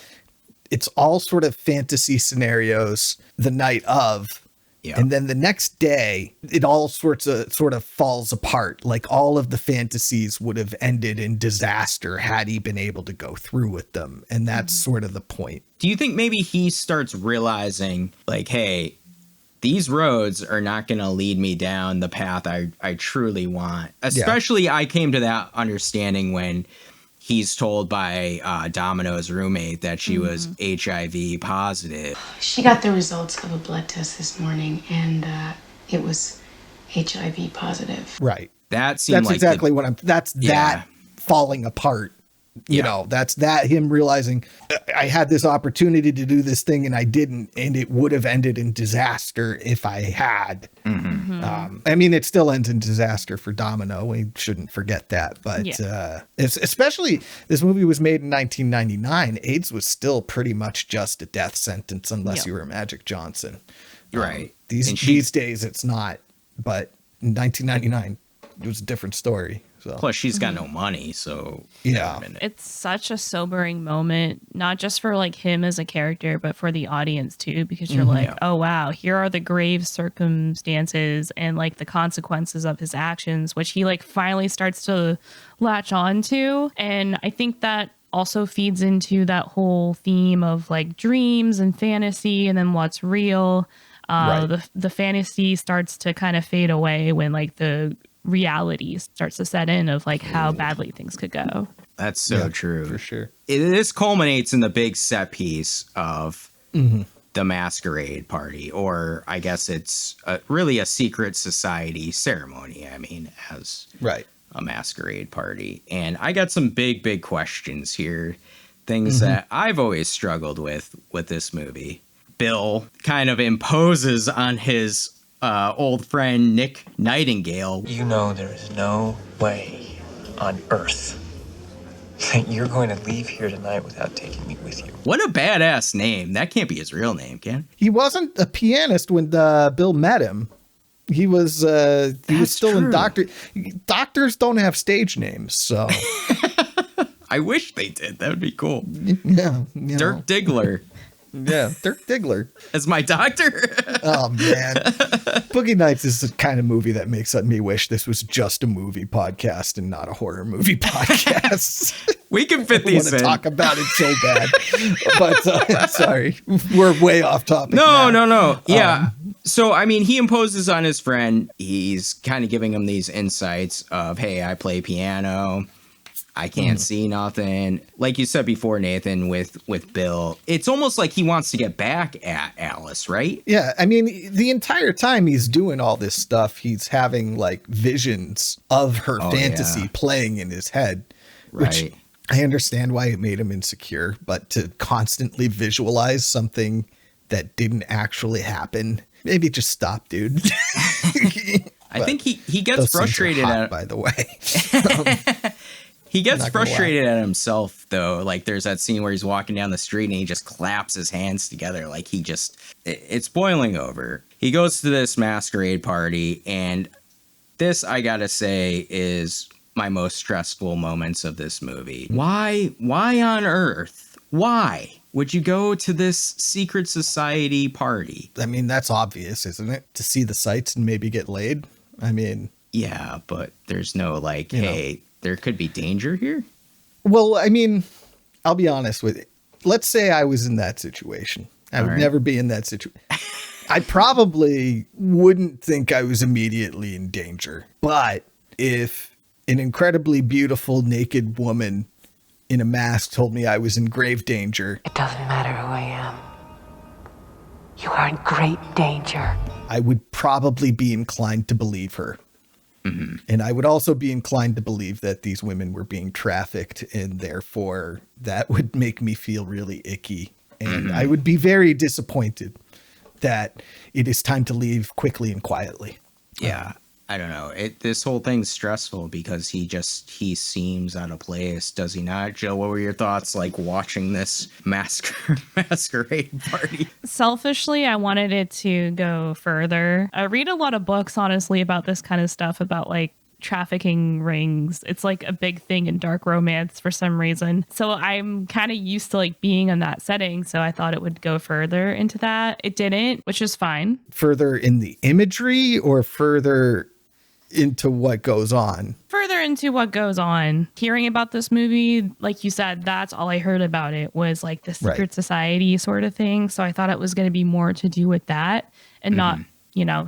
it's all sort of fantasy scenarios the night of. Yeah. And then the next day, it all sort of falls apart. Like all of the fantasies would have ended in disaster had he been able to go through with them. And that's sort of the point. Do you think maybe he starts realizing like, hey, these roads are not going to lead me down the path I truly want? Especially I came to that understanding when he's told by Domino's roommate that she was HIV positive. She got the results of a blood test this morning, and it was HIV positive. Right. That seemed that's like exactly what I'm. That's that falling apart. You know, that's that him realizing I had this opportunity to do this thing and I didn't, and it would have ended in disaster if I had. I mean, it still ends in disaster for Domino. We shouldn't forget that. But it's, especially this movie was made in 1999. AIDS was still pretty much just a death sentence unless you were Magic Johnson. Right. These days it's not. But in 1999, it was a different story. So. Plus, she's got no money, so yeah, it's such a sobering moment, not just for like him as a character, but for the audience too, because you're like, oh wow, here are the grave circumstances and like the consequences of his actions, which he like finally starts to latch on to. And I think that also feeds into that whole theme of like dreams and fantasy, and then what's real. The fantasy starts to kind of fade away when like the reality starts to set in of like how badly things could go. That's so true. For sure. This culminates in the big set piece of the masquerade party, or I guess it's really a secret society ceremony. I mean, as a masquerade party. And I got some big questions here. Things that I've always struggled with this movie. Bill kind of imposes on his old friend Nick Nightingale. You know there is no way on earth that you're going to leave here tonight without taking me with you. What a badass name. That can't be his real name, can it? He wasn't a pianist when Bill met him. He was still in Doctors don't have stage names, so. I wish they did. That would be cool. Yeah. Dirk Diggler. Yeah, Dirk Diggler. As my doctor. Oh, man. Boogie Nights is the kind of movie that makes me wish this was just a movie podcast and not a horror movie podcast. We can fit these in. I want to talk about it so bad. But sorry, we're way off topic. No. Yeah. So, I mean, he imposes on his friend. He's kind of giving him these insights of, hey, I play piano. I can't see nothing. Like you said before, Nathan, with Bill, it's almost like he wants to get back at Alice, right? Yeah. I mean, the entire time he's doing all this stuff, he's having like visions of her fantasy playing in his head, which I understand why it made him insecure, but to constantly visualize something that didn't actually happen, maybe just stop, dude. I think he gets frustrated at, by the way. He gets frustrated at himself, though. Like, there's that scene where he's walking down the street and he just claps his hands together. Like, it's boiling over. He goes to this masquerade party, and this, I gotta say, is my most stressful moments of this movie. Why on earth? Why would you go to this secret society party? I mean, that's obvious, isn't it? To see the sights and maybe get laid? I mean... Yeah, but there's no, like, hey... There could be danger here? Well, I mean, I'll be honest with you. Let's say I was in that situation. I would never be in that situation. I probably wouldn't think I was immediately in danger. But if an incredibly beautiful naked woman in a mask told me I was in grave danger. It doesn't matter who I am. You are in great danger. I would probably be inclined to believe her. And I would also be inclined to believe that these women were being trafficked, and therefore that would make me feel really icky. And I would be very disappointed that it is time to leave quickly and quietly. Yeah. I don't know. This whole thing's stressful because he seems out of place, does he not? Jill, what were your thoughts like watching this masquerade party? Selfishly, I wanted it to go further. I read a lot of books, honestly, about this kind of stuff, about like trafficking rings. It's like a big thing in dark romance for some reason. So I'm kind of used to like being in that setting. So I thought it would go further into that. It didn't, which is fine. Further in the imagery or further into what goes on? Further into what goes on. Hearing about this movie, like you said, that's all I heard about it was like the secret society sort of thing. So I thought it was going to be more to do with that and not,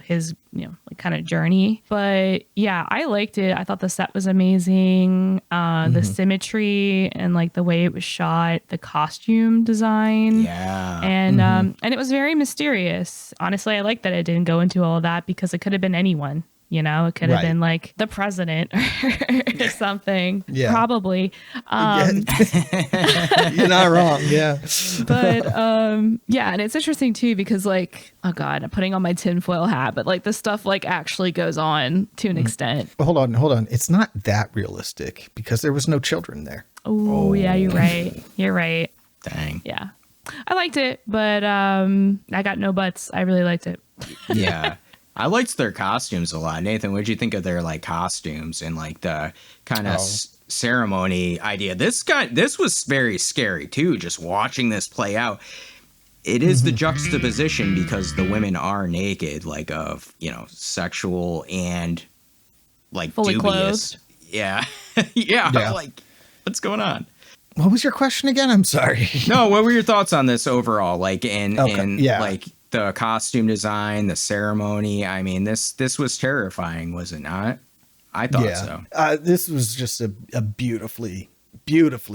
his, like kind of journey. But yeah, I liked it. I thought the set was amazing. The symmetry and like the way it was shot, the costume design. Yeah. And it was very mysterious. Honestly, I like that it didn't go into all of that because it could have been anyone. It could have been like the president or something. Yeah. Probably. You're not wrong. Yeah. But yeah, and it's interesting too because like, oh God, I'm putting on my tinfoil hat, but like this stuff like actually goes on to an extent. Hold on. It's not that realistic because there was no children there. Oh, yeah, you're right. You're right. Dang. Yeah. I liked it, but I got no buts. I really liked it. Yeah. I liked their costumes a lot. Nathan, what did you think of their like costumes and like the kind of ceremony idea? This was very scary too, just watching this play out. It is the juxtaposition because the women are naked, like of, sexual and like fully dubious. Clothed. Yeah. yeah. Like, what's going on? What was your question again? I'm sorry. No, what were your thoughts on this overall? Like, and like the costume design, the ceremony. I mean, this was terrifying, was it not? I thought so. This was just a beautifully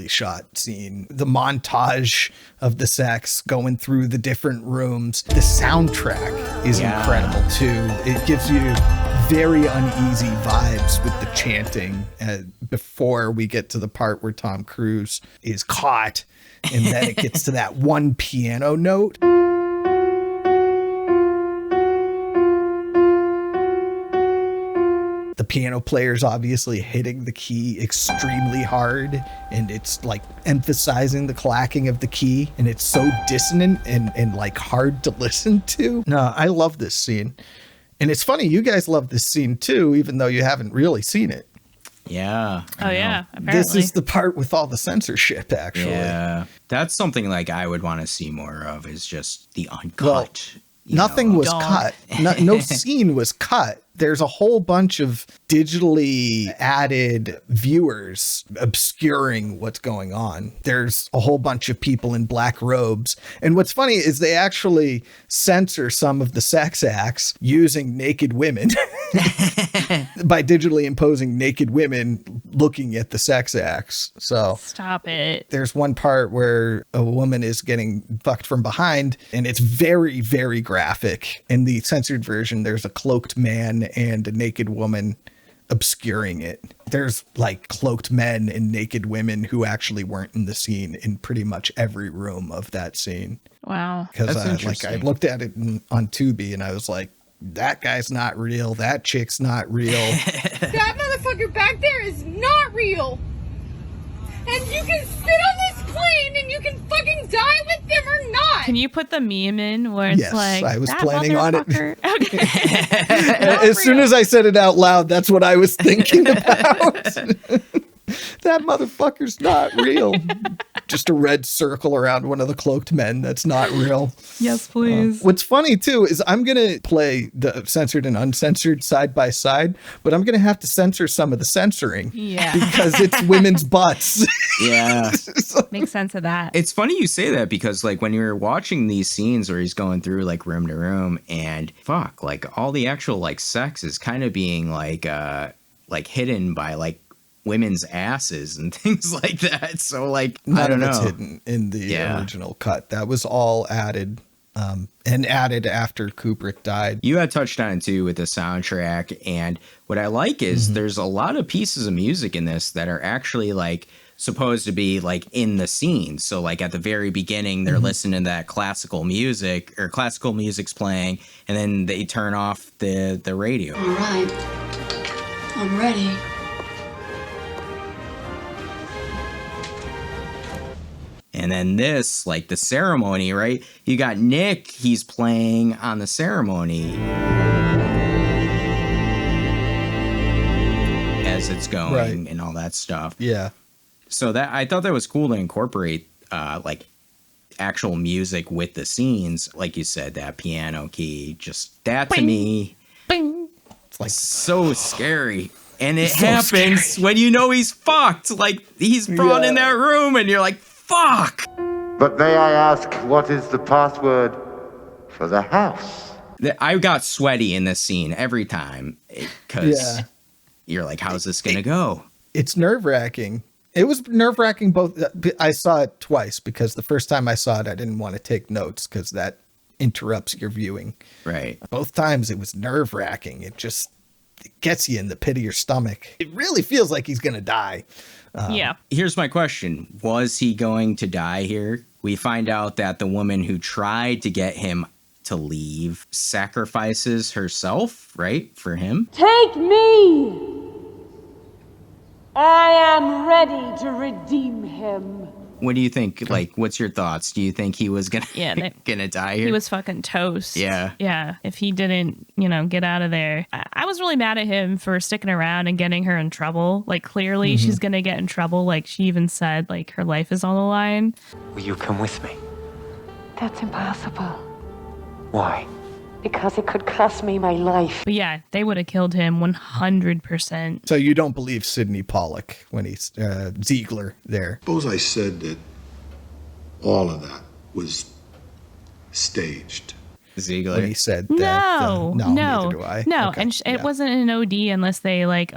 shot scene. The montage of the sex going through the different rooms. The soundtrack is incredible too. It gives you very uneasy vibes with the chanting before we get to the part where Tom Cruise is caught, and then it gets to that one piano note. The piano player's obviously hitting the key extremely hard, and it's like emphasizing the clacking of the key, and it's so dissonant and like hard to listen to. No, I love this scene. And it's funny, you guys love this scene too, even though you haven't really seen it. Yeah. Oh, yeah. Apparently. This is the part with all the censorship, actually. Yeah. That's something like I would want to see more of, is just the uncut. Nothing was cut. No scene was cut. There's a whole bunch of digitally added viewers obscuring what's going on. There's a whole bunch of people in black robes. And what's funny is they actually censor some of the sex acts using naked women by digitally imposing naked women looking at the sex acts. So stop it. There's one part where a woman is getting fucked from behind, and it's very, very graphic. In the censored version, there's a cloaked man and a naked woman obscuring it. There's like cloaked men and naked women who actually weren't in the scene in pretty much every room of that scene. Wow. Because I looked at it on Tubi and I was like, that guy's not real. That chick's not real. That motherfucker back there is not real. And you can sit on this plane and you can fucking die with them or not. Can you put the meme in where it's like, I was that planning on it. Okay. As soon as I said it out loud, that's what I was thinking about. That motherfucker's not real. Just a red circle around one of the cloaked men. That's not real. Yes, please. What's funny too is I'm going to play the censored and uncensored side by side, but I'm going to have to censor some of the censoring. Yeah. Because it's women's butts. Yeah. Makes sense of that. It's funny you say that, because like when you're watching these scenes where he's going through like room to room, and like all the actual like sex is kind of being like hidden by like women's asses and things like that. So like, I don't know. None of it's hidden in the original cut. That was all added. And added after Kubrick died. You had touched on it too with the soundtrack, and what I like is there's a lot of pieces of music in this that are actually like supposed to be like in the scene. So like at the very beginning, they're listening to that classical music, or classical music's playing, and then they turn off the radio. All right, I'm ready. And then this, like the ceremony, right? You got Nick, he's playing on the ceremony as it's going and all that stuff. Yeah. So that, I thought that was cool to incorporate like actual music with the scenes. Like you said, that piano key, just that to me, it's like so scary. And it happens when you know he's fucked. Like he's brought in that room and you're like, fuck! But may I ask, what is the password for the house? I got sweaty in this scene every time, because you're like, how's this gonna go? It's nerve-wracking. It was nerve-wracking both. I saw it twice, because the first time I saw it, I didn't want to take notes because that interrupts your viewing. Right. Both times it was nerve-wracking. It gets you in the pit of your stomach. It really feels like he's gonna die. Here's my question. Was he going to die here? We find out that the woman who tried to get him to leave sacrifices herself, right? For him. Take me! I am ready to redeem him. What do you think? Like, what's your thoughts? Do you think he was gonna die here? He was fucking toast. Yeah. Yeah. If he didn't, get out of there. I was really mad at him for sticking around and getting her in trouble. Like, clearly she's gonna get in trouble. Like, she even said, like, her life is on the line. Will you come with me? That's impossible. Why? Because it could cost me my life. But yeah, they would have killed him 100%. So you don't believe Sidney Pollack when he's Ziegler there? Suppose I said that all of that was staged. Ziegler. When he said that. No, neither do I. No, Okay, and it wasn't an OD unless they like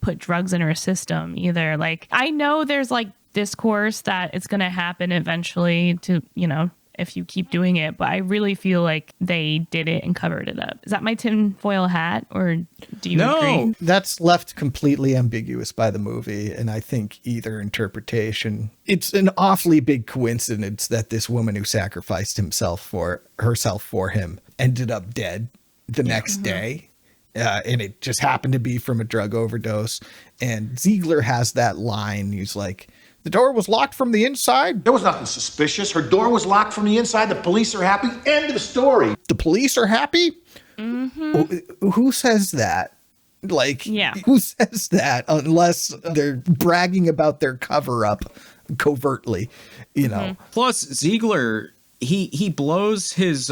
put drugs in her system either. Like, I know there's like discourse that it's going to happen eventually to, you know, if you keep doing it, but I really feel like they did it and covered it up. Is that my tinfoil hat, or do you agree? That's left completely ambiguous by the movie, and I think either interpretation. It's an awfully big coincidence that this woman who sacrificed herself for him ended up dead the next day. And it just happened to be from a drug overdose. And Ziegler has that line. He's like, the door was locked from the inside. There was nothing suspicious. Her door was locked from the inside. The police are happy. End of the story. The police are happy? Who says that? Like, who says that unless they're bragging about their cover-up covertly, you know? Plus, Ziegler, he blows his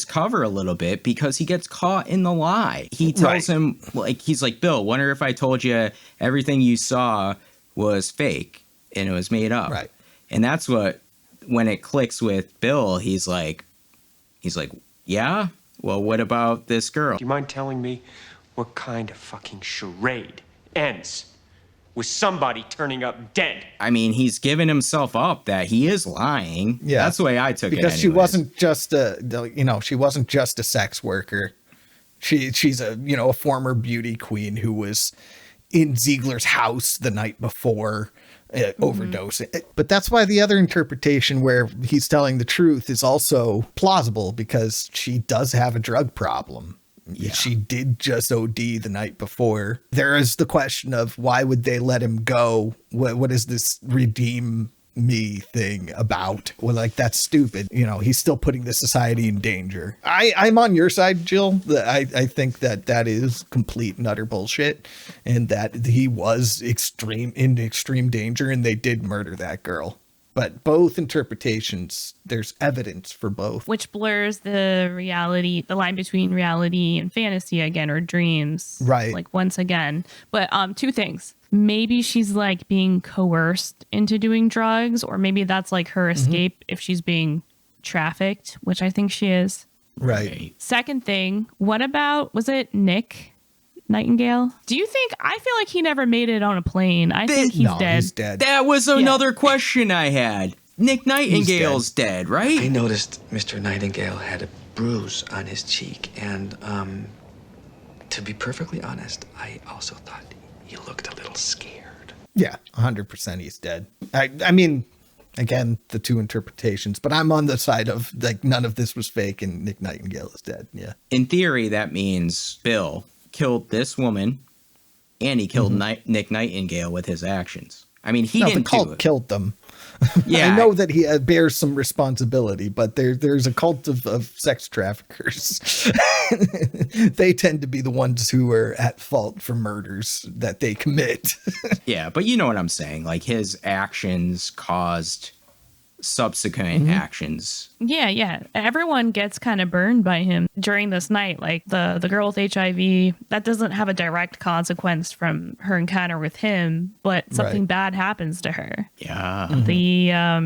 cover a little bit because he gets caught in the lie. He tells him, like, he's like, Bill, wonder if I told you everything you saw was fake and it was made up. Right. And that's when it clicks with Bill, he's like, yeah? Well, what about this girl? Do you mind telling me what kind of fucking charade ends with somebody turning up dead? I mean, he's given himself up that he is lying. Yeah. That's the way I took it. Because she wasn't just she wasn't just a sex worker. She's a former beauty queen who was in Ziegler's house the night before overdosing. But that's why the other interpretation where he's telling the truth is also plausible, because she does have a drug problem. Yeah. She did just OD the night before. There is the question of why would they let him go? What is this redeem me thing about? Well, like, that's stupid. You know, he's still putting the society in danger. I'm on your side, Jill. I think that is complete and utter bullshit, and that he was in extreme danger, and they did murder that girl. But both interpretations, there's evidence for both. Which blurs the line between reality and fantasy again, or dreams. Right. Like, once again. But two things. Maybe she's like being coerced into doing drugs, or maybe that's like her escape if she's being trafficked, which I think she is. Right. Second thing, what about, was it Nick Nightingale? Do you think, I feel like he never made it on a plane. I think he's dead. He's dead. That was another question I had. Nick Nightingale's dead, right? I noticed Mr. Nightingale had a bruise on his cheek, and to be perfectly honest, I also thought he looked a little scared. Yeah, 100% he's dead. I mean, again, the two interpretations, but I'm on the side of, like, none of this was fake and Nick Nightingale is dead. Yeah. In theory, that means Bill killed this woman and he killed Nick Nightingale with his actions. I mean, he didn't the cult do it. Killed them. Yeah, I know that he bears some responsibility, but there's a cult of sex traffickers. They tend to be the ones who are at fault for murders that they commit. Yeah, but you know what I'm saying. Like, his actions caused subsequent actions. Yeah. Everyone gets kind of burned by him during this night. Like, the girl with HIV, that doesn't have a direct consequence from her encounter with him, but something bad happens to her. Yeah.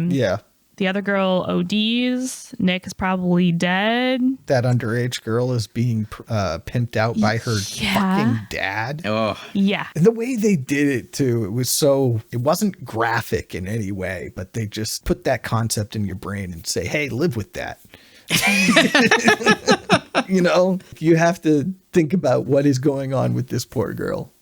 The other girl ODs. Nick is probably dead. That underage girl is being pimped out by her fucking dad. Oh. Yeah. And the way they did it, too, it wasn't graphic in any way, but they just put that concept in your brain and say, hey, live with that. You know, you have to think about what is going on with this poor girl.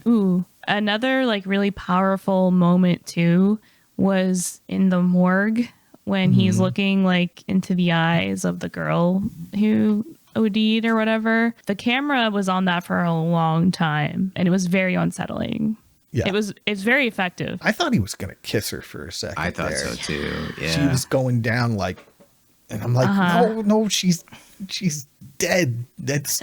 Ooh, another like really powerful moment too was in the morgue when he's looking like into the eyes of the girl who OD'd or whatever. The camera was on that for a long time and it was very unsettling. Yeah. It's very effective. I thought he was going to kiss her for a second. I thought so too. Yeah. She was going down like, and I'm like, no, she's dead. That's.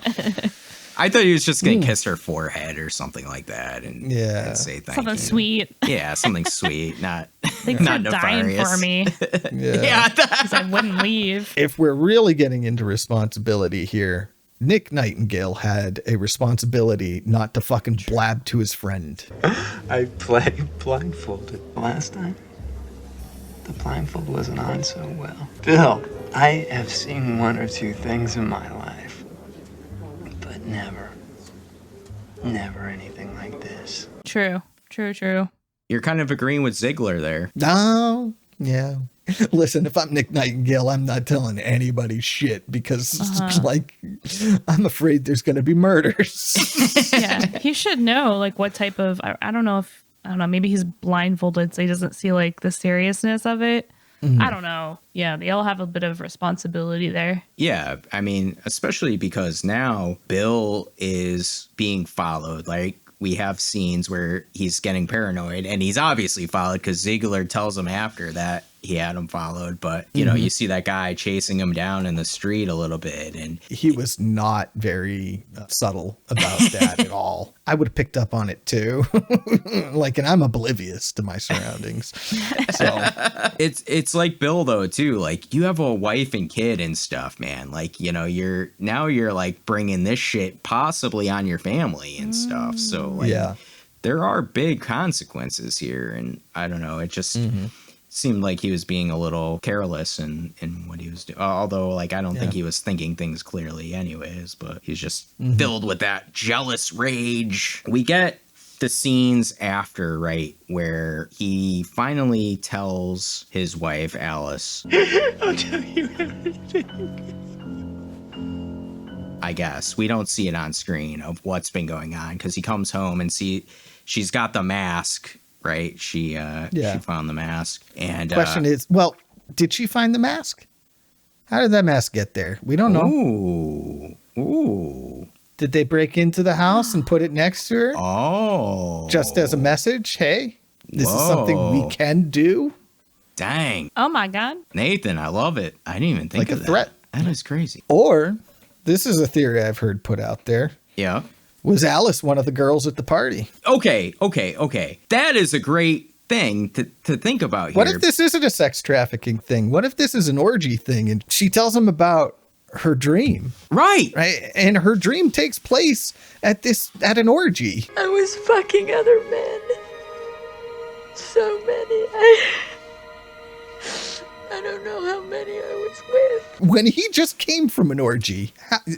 I thought he was just going to kiss her forehead or something like that, and say thank something you. Sweet. Yeah, something sweet, not not dying for me. Yeah, because I wouldn't leave. If we're really getting into responsibility here, Nick Nightingale had a responsibility not to fucking blab to his friend. I played blindfolded last time. The blindfold wasn't on so well. Bill, I have seen one or two things in my life, but never Never anything like this. True. You're kind of agreeing with Ziegler there. No, yeah. Listen, if I'm Nick Nightingale, I'm not telling anybody shit because, like, I'm afraid there's going to be murders. Yeah, he should know, like, what type of, I don't know, maybe he's blindfolded so he doesn't see, like, the seriousness of it. I don't know. Yeah, they all have a bit of responsibility there. Yeah, I mean, especially because now Bill is being followed. Like, we have scenes where he's getting paranoid, and he's obviously followed because Ziegler tells him after that he had him followed. But, you know, you see that guy chasing him down in the street a little bit. And he was not very subtle about that at all. I would have picked up on it too. Like, and I'm oblivious to my surroundings. So it's like Bill though too. Like, you have a wife and kid and stuff, man. Like, you know, you're like bringing this shit possibly on your family and stuff. So like, yeah, there are big consequences here. And I don't know, it just seemed like he was being a little careless in what he was doing. Although, like, I don't think he was thinking things clearly anyways, but he's just filled with that jealous rage. We get the scenes after, right, where he finally tells his wife, Alice, I'll tell you everything. I guess. We don't see it on screen of what's been going on because he comes home and she's got the mask. Right, she found the mask, and question is, well, did she find the mask? How did that mask get there? We don't know. Ooh. Did they break into the house and put it next to her? Oh, just as a message. Hey, this is something we can do. Dang. Oh my God, Nathan, I love it. I didn't even think like of a threat. That is crazy. Or this is a theory I've heard put out there. Yeah. Was Alice one of the girls at the party? Okay. That is a great thing to think about here. What if this isn't a sex trafficking thing? What if this is an orgy thing? And she tells him about her dream. Right. And her dream takes place at an orgy. I was fucking other men. So many. I don't know how many I was with. When he just came from an orgy.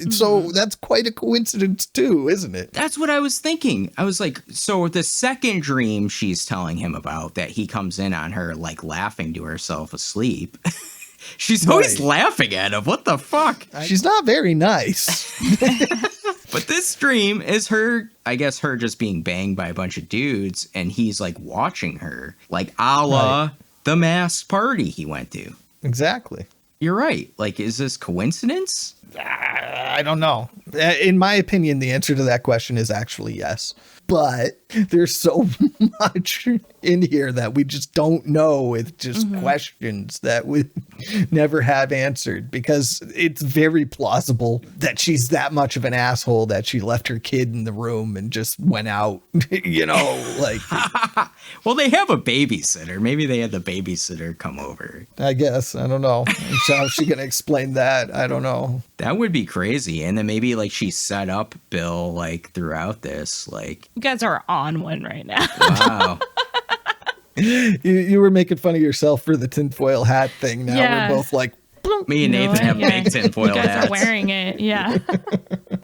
So that's quite a coincidence too, isn't it? That's what I was thinking. I was like, so the second dream she's telling him about that he comes in on her, like, laughing to herself asleep. She's always laughing at him. What the fuck? She's not very nice. But this dream is her, I guess, her just being banged by a bunch of dudes, and he's like watching her, like a la the masked party he went to. Exactly. You're right. Like, is this coincidence? I don't know. In my opinion, the answer to that question is actually yes. But there's so much in here that we just don't know. It's just questions that we never have answered, because it's very plausible that she's that much of an asshole that she left her kid in the room and just went out, you know, like. Well, they have a babysitter. Maybe they had the babysitter come over. I guess. I don't know. How's she going to explain that? I don't know. That would be crazy. And then maybe, like, she set up Bill, like, throughout this, like. You guys are on one right now. Wow. You were making fun of yourself for the tinfoil hat thing. Now we're both like, me and Nathan have big tinfoil hats. You guys are wearing it. Yeah.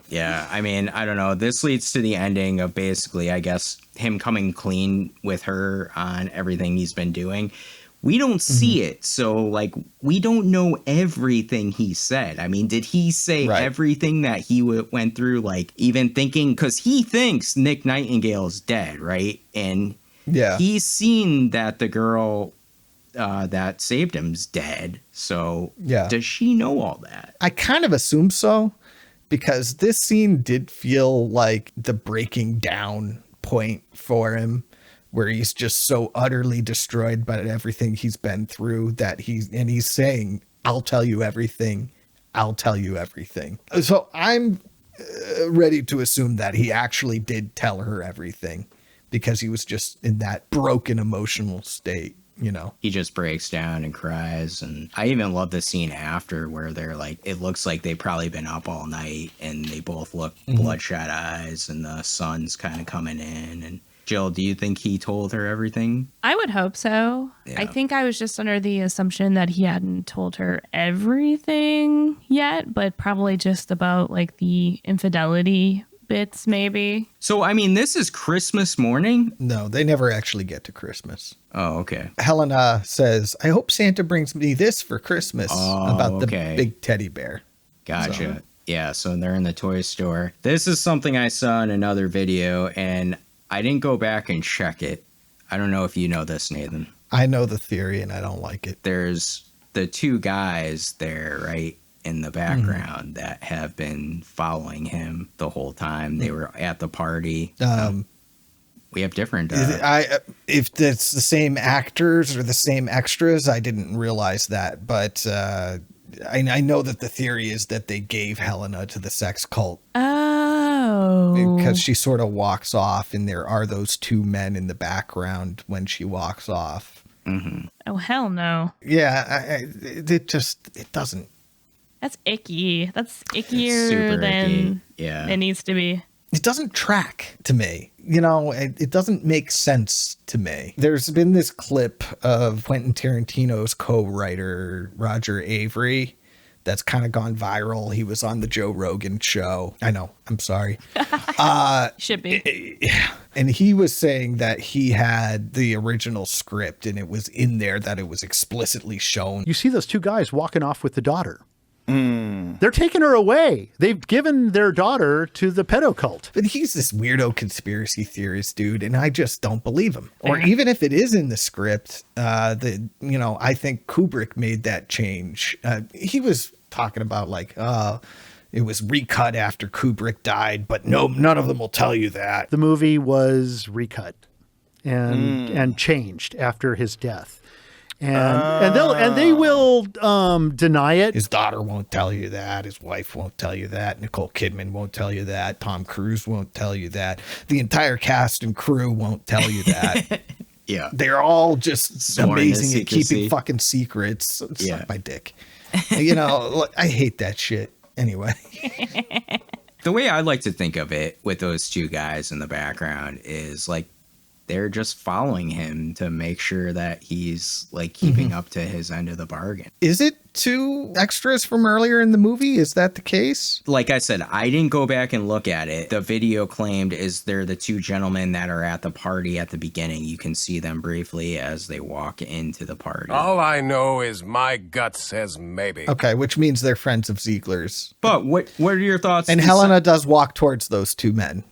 Yeah. I mean, I don't know. This leads to the ending of basically, I guess, him coming clean with her on everything he's been doing. We don't see it. So, like, we don't know everything he said. I mean, did he say everything that he went through? Like, even thinking, because he thinks Nick Nightingale is dead, right? And he's seen that the girl that saved him's dead. So, does she know all that? I kind of assume so, because this scene did feel like the breaking down point for him, where he's just so utterly destroyed by everything he's been through that he's saying, I'll tell you everything. I'll tell you everything. So I'm ready to assume that he actually did tell her everything, because he was just in that broken emotional state, you know. He just breaks down and cries. And I even love the scene after where they're like, it looks like they've probably been up all night and they both look bloodshot eyes and the sun's kind of coming in. And Jill, do you think he told her everything? I would hope so. Yeah. I think I was just under the assumption that he hadn't told her everything yet, but probably just about, like, the infidelity bits, maybe. So, I mean, this is Christmas morning? No, they never actually get to Christmas. Oh, okay. Helena says, I hope Santa brings me this for Christmas, about the big teddy bear. Gotcha. So. Yeah, so they're in the toy store. This is something I saw in another video, and I didn't go back and check it. I don't know if you know this, Nathan. I know the theory, and I don't like it. There's the two guys there, right, in the background that have been following him the whole time. They were at the party. We have different... if it's the same actors or the same extras, I didn't realize that. But I know that the theory is that they gave Helena to the sex cult. Oh. Because she sort of walks off, and there are those two men in the background when she walks off. Mm-hmm. Oh, hell no. Yeah, it doesn't. That's icky. That's ickier than it needs to be. It doesn't track to me. It doesn't make sense to me. There's been this clip of Quentin Tarantino's co-writer, Roger Avery, that's kind of gone viral. He was on the Joe Rogan show. I know. I'm sorry. Should be. Yeah. And he was saying that he had the original script, and it was in there that it was explicitly shown. You see those two guys walking off with the daughter. They're taking her away. They've given their daughter to the pedo cult. But he's this weirdo conspiracy theorist dude, and I just don't believe him. Or even if it is in the script, I think Kubrick made that change. He was talking about it was recut after Kubrick died, but no, none of them will tell you that. The movie was recut and changed after his death. And they will deny it. His daughter won't tell you that. His wife won't tell you that. Nicole Kidman won't tell you that. Tom Cruise won't tell you that. The entire cast and crew won't tell you that. Yeah. They're all just Sworn amazing at secrecy. keeping fucking secrets. Suck my dick. I hate that shit. Anyway. The way I like to think of it with those two guys in the background is they're just following him to make sure that he's keeping up to his end of the bargain. Is it two extras from earlier in the movie? Is that the case? Like I said, I didn't go back and look at it. The video claimed they're the two gentlemen that are at the party at the beginning. You can see them briefly as they walk into the party. All I know is my gut says maybe. Okay, which means they're friends of Ziegler's. But what are your thoughts? And Helena does walk towards those two men.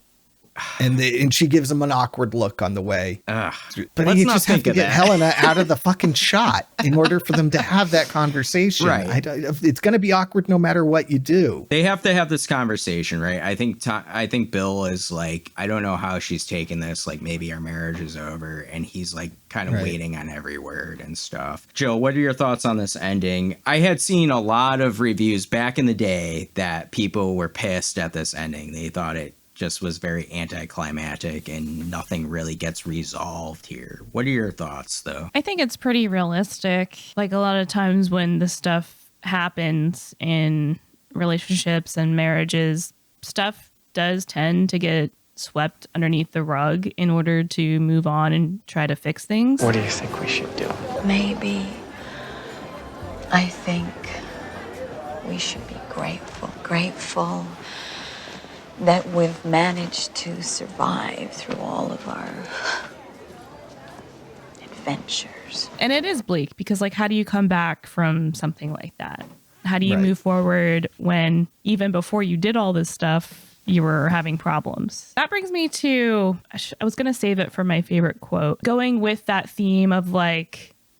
And she gives him an awkward look on the way. But you just have to get Helena out of the fucking shot in order for them to have that conversation. Right. It's going to be awkward no matter what you do. They have to have this conversation, right? I think Bill is I don't know how she's taking this. Maybe our marriage is over. And he's kind of waiting on every word and stuff. Jill, what are your thoughts on this ending? I had seen a lot of reviews back in the day that people were pissed at this ending. They thought it just was very anticlimactic and nothing really gets resolved here. What are your thoughts, though? I think it's pretty realistic. A lot of times when this stuff happens in relationships and marriages, stuff does tend to get swept underneath the rug in order to move on and try to fix things. What do you think we should do? Maybe. I think we should be grateful. Grateful that we've managed to survive through all of our adventures. And it is bleak because how do you come back from something like that? How do you move forward when even before you did all this stuff, you were having problems? That brings me to, I was going to save it for my favorite quote. Going with that theme of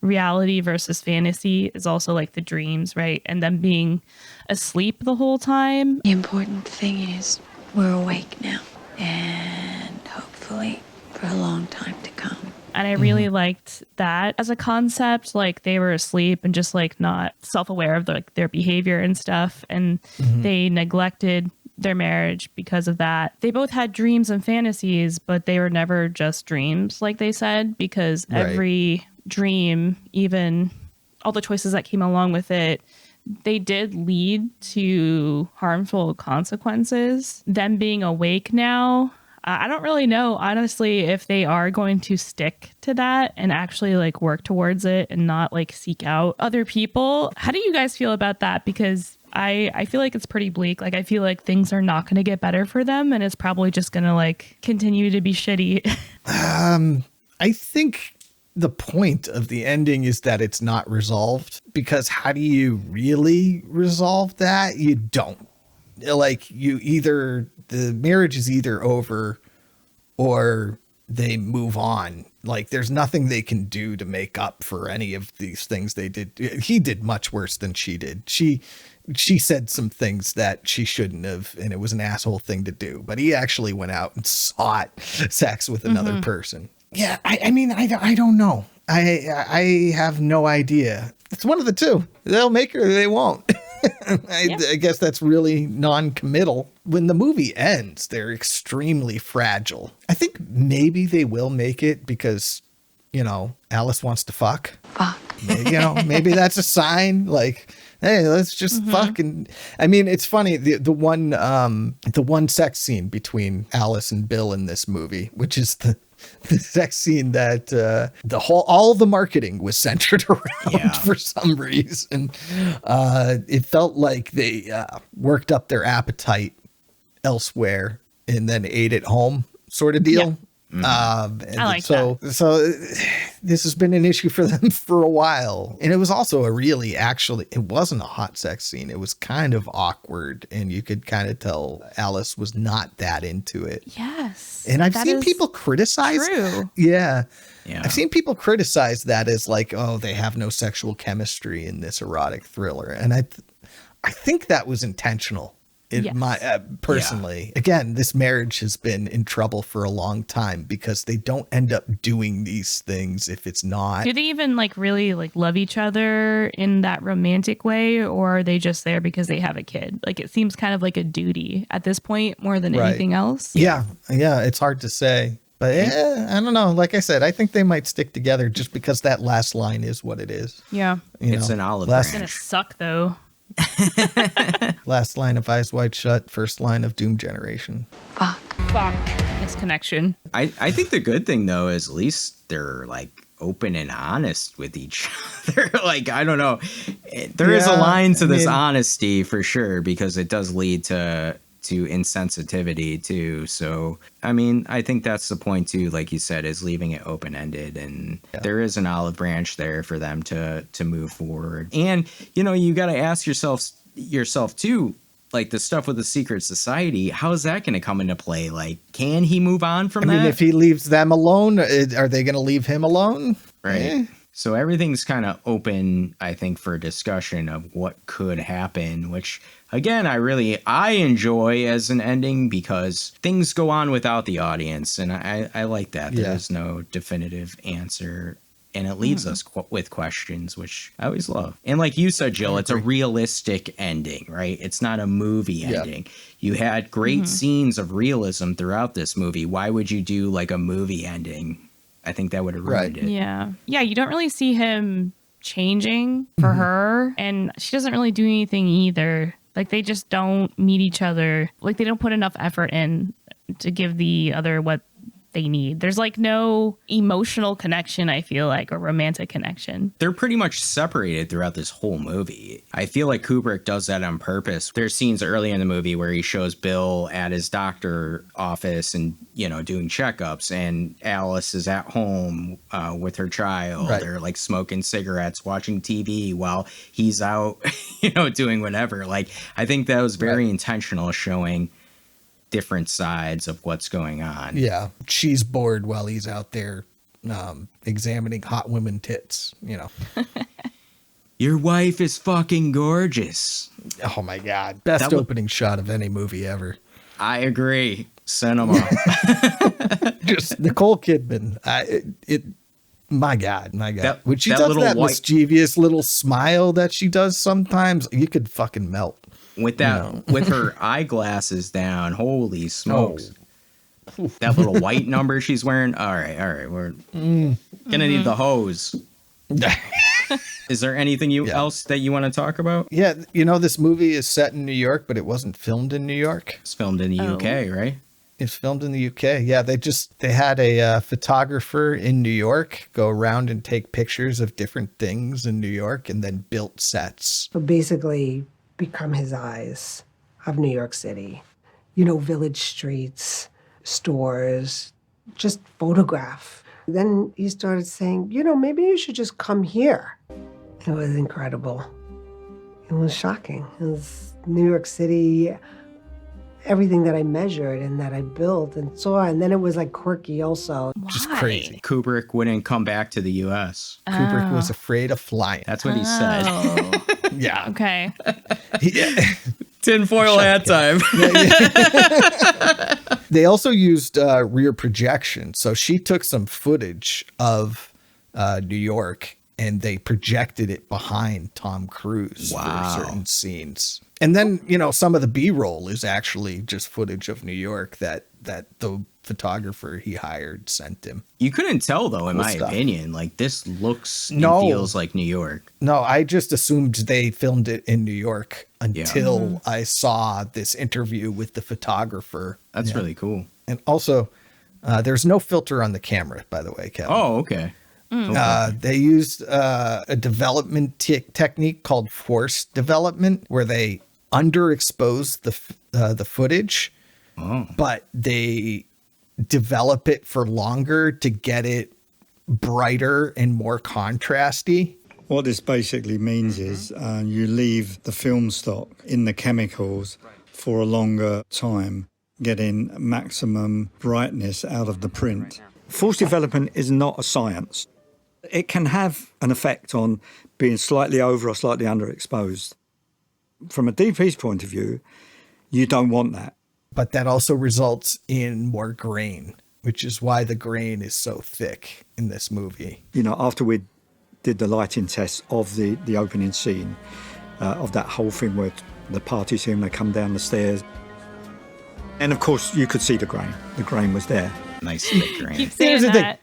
reality versus fantasy is also the dreams, right? And them being asleep the whole time. The important thing is we're awake now, and hopefully for a long time to come. And I really liked that as a concept. They were asleep and just not self-aware of their behavior and stuff. And they neglected their marriage because of that. They both had dreams and fantasies, but they were never just dreams, like they said, because every dream, even all the choices that came along with it, they did lead to harmful consequences. Them being awake now, I don't really know, honestly, if they are going to stick to that and actually work towards it and not seek out other people. How do you guys feel about that? Because I feel like it's pretty bleak. Like, I feel like things are not going to get better for them, and it's probably just going to like continue to be shitty. I think the point of the ending is that it's not resolved, because how do you really resolve that? You don't. Like, the marriage is either over or they move on. Like, there's nothing they can do to make up for any of these things they did. He did much worse than she did. She said some things that she shouldn't have, and it was an asshole thing to do, but he actually went out and sought sex with another person. Yeah. I mean, I don't know. I have no idea. It's one of the two. They'll make her or they won't. I guess that's really non-committal. When the movie ends, they're extremely fragile. I think maybe they will make it because, Alice wants to fuck. Maybe that's a sign. Like, hey, let's just fuck. And I mean, it's funny. The one sex scene between Alice and Bill in this movie, which is the sex scene that all the marketing was centered around for some reason. It felt like they worked up their appetite elsewhere and then ate at home, sort of deal. I like that. So this has been an issue for them for a while. And it was also it wasn't a hot sex scene. It was kind of awkward, and you could kind of tell Alice was not that into it. Yes. And I've seen people criticize. True. Yeah. Yeah. I've seen people criticize that as like, oh, they have no sexual chemistry in this erotic thriller. And I think that was intentional. Personally, again, this marriage has been in trouble for a long time because they don't end up doing these things if it's not. Do they even like really like love each other in that romantic way, or are they just there because they have a kid? Like, it seems kind of like a duty at this point more than anything else. Yeah, it's hard to say. But I don't know. Like I said, I think they might stick together just because that last line is what it is. Yeah. It's an olive branch. It's going to suck though. Last line of Eyes Wide Shut, first line of Doom Generation. Fuck. Misconnection. I think the good thing though is at least they're like open and honest with each other. Like, I don't know. There is a line to this honesty for sure, because it does lead to insensitivity too. So, I mean, I think that's the point too, like you said, is leaving it open-ended, and there is an olive branch there for them to move forward. And, you got to ask yourself too, like the stuff with the secret society, how is that going to come into play? Like, can he move on from that? I mean, if he leaves them alone, are they going to leave him alone? Right. So everything's kind of open, I think, for discussion of what could happen, which, again, I enjoy as an ending because things go on without the audience. And I like that. There's no definitive answer. And it leaves us with questions, which I always love. And like you said, Jill, it's a realistic ending, right? It's not a movie ending. You had great scenes of realism throughout this movie. Why would you do like a movie ending? I think that would have ruined it. Yeah. Yeah, you don't really see him changing for her, and she doesn't really do anything either. Like, they just don't meet each other. Like, they don't put enough effort in to give the other what they need. There's like no emotional connection, I feel like, or romantic connection. They're pretty much separated throughout this whole movie. I feel like Kubrick does that on purpose. There's scenes early in the movie where he shows Bill at his doctor office and, doing checkups, and Alice is at home with her child. Right. They're like smoking cigarettes, watching TV while he's out, doing whatever. Like, I think that was very intentional, showing different sides of what's going on. Yeah. She's bored while he's out there examining hot women tits, Your wife is fucking gorgeous. Oh my God. Best opening shot of any movie ever. I agree. Cinema. Just Nicole Kidman. My God. When she does that mischievous little smile that she does sometimes, you could fucking melt. With that, with her eyeglasses down, holy smokes! Oh. That little white number she's wearing. All right, we're gonna need the hose. Is there anything else that you want to talk about? Yeah, this movie is set in New York, but it wasn't filmed in New York. It's filmed in the UK, right? It's filmed in the UK. Yeah, they had a photographer in New York go around and take pictures of different things in New York, and then built sets. So basically, become his eyes of New York City. Village streets, stores, just photograph. Then he started saying, maybe you should just come here. It was incredible. It was shocking. It was New York City, everything that I measured and that I built and saw. And then it was like quirky also. Just crazy. Kubrick wouldn't come back to the U.S. Kubrick was afraid of flying. That's what he said. Yeah. Okay. Tinfoil hat time. They also used rear projection. So she took some footage of New York and they projected it behind Tom Cruise for certain scenes. And then, some of the B-roll is actually just footage of New York that the photographer he hired sent him. You couldn't tell, though, in my opinion. Like, this looks and feels like New York. No, I just assumed they filmed it in New York until I saw this interview with the photographer. That's really cool. And also, there's no filter on the camera, by the way, Kevin. Oh, okay. They used a development technique called force development, where they underexpose the footage, but they develop it for longer to get it brighter and more contrasty. What this basically means is you leave the film stock in the chemicals for a longer time, getting maximum brightness out of the print. Force development is not a science. It can have an effect on being slightly over or slightly underexposed. From a DP's point of view, you don't want that. But that also results in more grain, which is why the grain is so thick in this movie. After we did the lighting test of the opening scene of that whole thing where the party scene, they come down the stairs. And of course, you could see the grain. The grain was there. Nice thick grain. Keep saying that.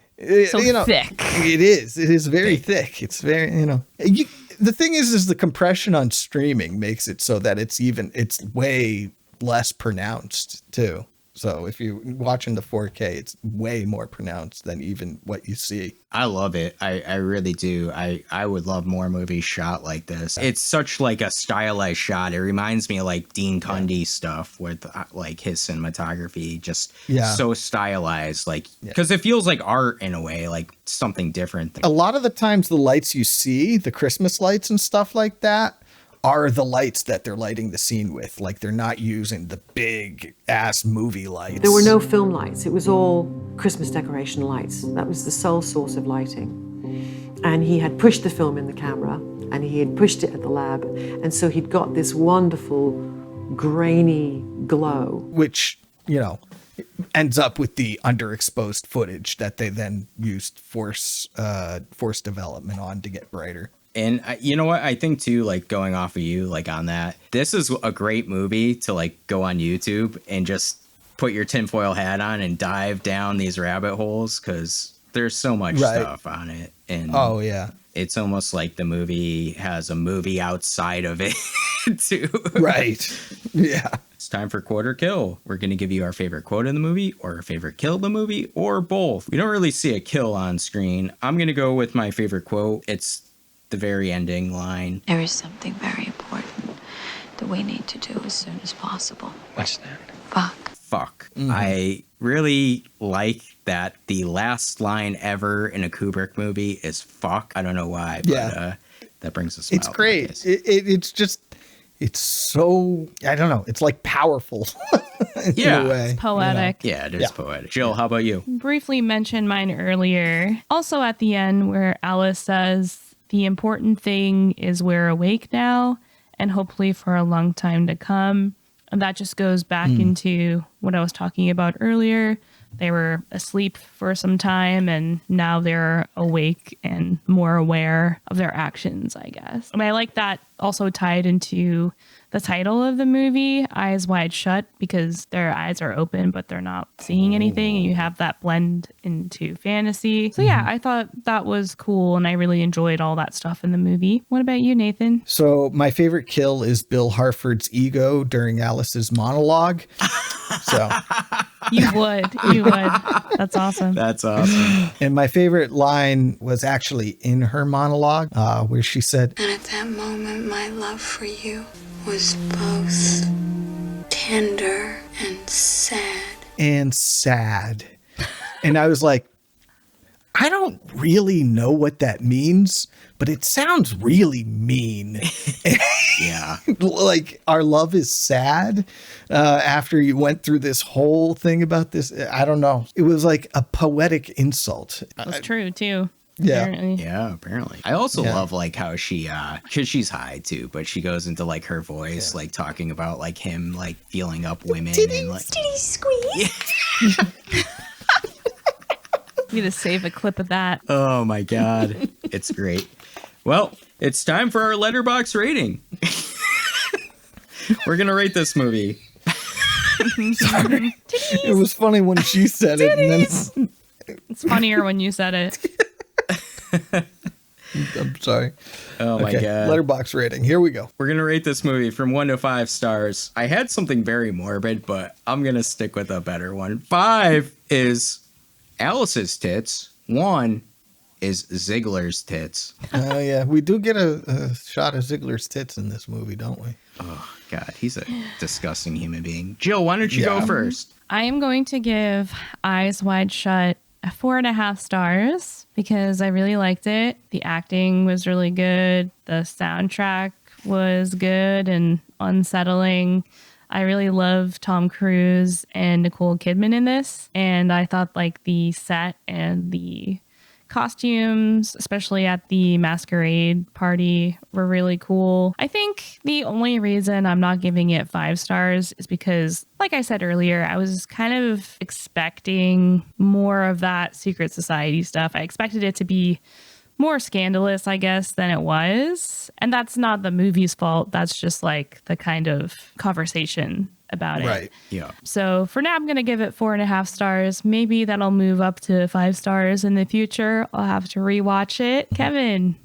So thick. It is very thick. It's very, the thing is the compression on streaming makes it so that it's way less pronounced too. So if you're watching the 4K, it's way more pronounced than even what you see. I love it. I really do. I would love more movies shot like this. It's such like a stylized shot. It reminds me of like Dean Cundy stuff with like his cinematography, just so stylized, like because it feels like art in a way, like something different. A lot of the times the lights you see, the Christmas lights and stuff like that, are the lights that they're lighting the scene with. Like they're not using the big ass movie lights. There were no film lights. It was all Christmas decoration lights. That was the sole source of lighting. And he had pushed the film in the camera and he had pushed it at the lab. And so he'd got this wonderful grainy glow. Which, ends up with the underexposed footage that they then used force development on to get brighter. And you know what? I think too, like going off of you, like on that, this is a great movie to like go on YouTube and just put your tinfoil hat on and dive down these rabbit holes because there's so much stuff on it. And it's almost like the movie has a movie outside of it too. Right. Yeah. It's time for Quote or Kill. We're going to give you our favorite quote in the movie or our favorite kill in the movie or both. We don't really see a kill on screen. I'm going to go with my favorite quote. It's the very ending line. There is something very important that we need to do as soon as possible. What's that? Fuck. Mm-hmm. I really like that the last line ever in a Kubrick movie is fuck. I don't know why, but that brings a smile. It's great. It's so, I don't know. It's like powerful in a way. It's poetic. Yeah, it is poetic. Jill, how about you? Briefly mentioned mine earlier. Also at the end where Alice says, the important thing is we're awake now and hopefully for a long time to come. And that just goes back into what I was talking about earlier. They were asleep for some time and now they're awake and more aware of their actions, I guess. And I like that also tied into the title of the movie, Eyes Wide Shut, because their eyes are open, but they're not seeing anything. And you have that blend into fantasy. So yeah, I thought that was cool. And I really enjoyed all that stuff in the movie. What about you, Nathan? So my favorite kill is Bill Harford's ego during Alice's monologue. So you would. That's awesome. That's awesome. And my favorite line was actually in her monologue where she said, And at that moment, my love for you was both tender and sad. And sad. And I was like, I don't really know what that means, but it sounds really mean. Yeah. Like, our love is sad after you went through this whole thing about this. I don't know. It was like a poetic insult. That's true, too. Yeah. Apparently. Yeah, apparently. I also love like how she because she's high too, but she goes into like her voice, like talking about like him like feeling up women and like squeeze. Need to save a clip of that. Oh my god. It's great. Well, it's time for our letterbox rating. We're gonna rate this movie. Sorry. It was funny when she said it, and then it's funnier when you said it. I'm sorry. Oh my god. Letterbox rating. Here we go. We're gonna rate this movie from 1 to 5 stars. I had something very morbid, but I'm gonna stick with a better one. 5 is Alice's tits. 1 is Ziegler's tits. Oh yeah, we do get a shot of Ziegler's tits in this movie, don't we? Oh god, he's a disgusting human being. Jill, why don't you go first? I am going to give Eyes Wide Shut a 4.5 stars because I really liked it. The acting was really good. The soundtrack was good and unsettling. I really love Tom Cruise and Nicole Kidman in this. And I thought like the set and the costumes, especially at the masquerade party, were really cool. I think the only reason I'm not giving it 5 stars is because, like I said earlier, I was kind of expecting more of that secret society stuff. I expected it to be more scandalous, I guess, than it was. And that's not the movie's fault. That's just like the kind of conversation about it. Right. Yeah. So for now, I'm going to give it 4.5 stars. Maybe that'll move up to 5 stars in the future. I'll have to rewatch it. Kevin.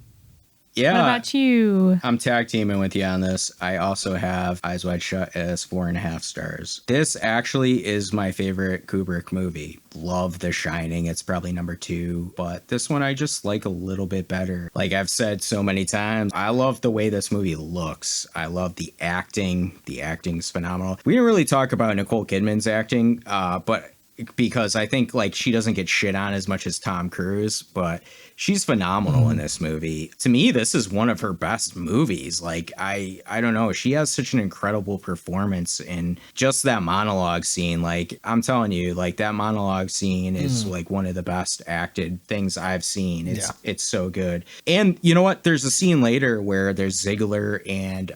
Yeah. What about you? I'm tag teaming with you on this. I also have Eyes Wide Shut as 4.5 stars. This actually is my favorite Kubrick movie. Love The Shining. It's probably number 2, but this one I just like a little bit better. Like I've said so many times, I love the way this movie looks. I love the acting. The acting's phenomenal. We didn't really talk about Nicole Kidman's acting, but because I think like she doesn't get shit on as much as Tom Cruise, but she's phenomenal in this movie. To me, this is one of her best movies. Like I don't know, she has such an incredible performance in just that monologue scene. Like I'm telling you, like that monologue scene is like one of the best acted things I've seen. It's so good. And you know what? There's a scene later where there's Ziegler and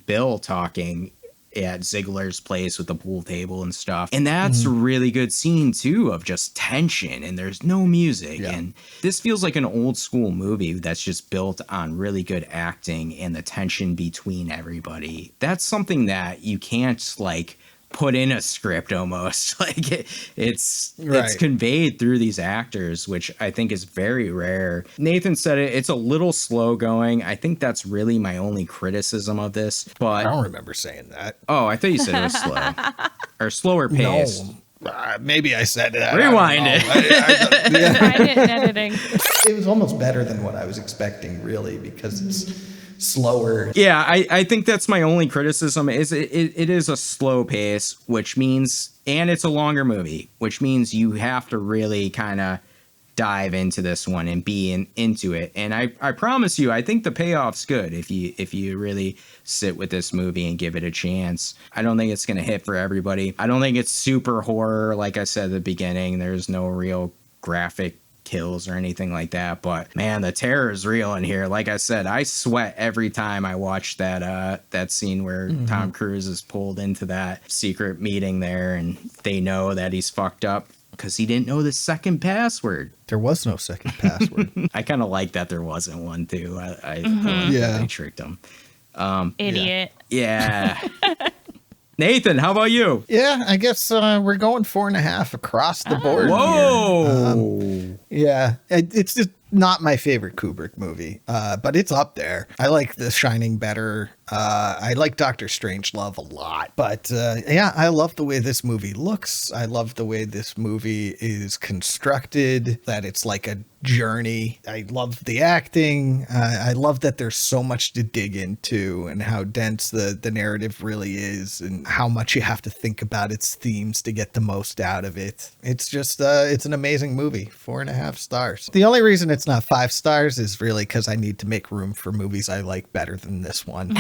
Bill talking at Ziegler's place with the pool table and stuff. And that's a really good scene too, of just tension, and there's no music. And this feels like an old school movie that's just built on really good acting and the tension between everybody. That's something that you can't like put in a script almost. Like it's conveyed through these actors, which I think is very rare. Nathan said it's a little slow going. I think that's really my only criticism of this. But I don't remember saying that. Oh, I thought you said it was slow or slower pace. No. Maybe I said that. Rewind it. Find it in editing. It was almost better than what I was expecting, really, because it's slower. Yeah, I think that's my only criticism is it is a slow pace, which means, and it's a longer movie, which means you have to really kind of dive into this one and be into it. And I promise you, I think the payoff's good if you really sit with this movie and give it a chance. I don't think it's going to hit for everybody. I don't think it's super horror. Like I said at the beginning, there's no real graphic kills or anything like that, but man, the terror is real in here. Like I said, I sweat every time I watch that scene where Tom Cruise is pulled into that secret meeting there and they know that he's fucked up because he didn't know the second password. There was no second password. I kind of like that there wasn't one too. I like that they tricked him. Idiot. Yeah. Nathan, how about you? Yeah, I guess we're going 4.5 across the board. Whoa. Here. Yeah, it's just not my favorite Kubrick movie, but it's up there. I like The Shining better. I like Doctor Strangelove a lot, but yeah, I love the way this movie looks. I love the way this movie is constructed, that it's like a journey. I love the acting. I love that there's so much to dig into and how dense the narrative really is and how much you have to think about its themes to get the most out of it. It's just, it's an amazing movie. 4.5 stars. The only reason it's not 5 stars is really because I need to make room for movies I like better than this one.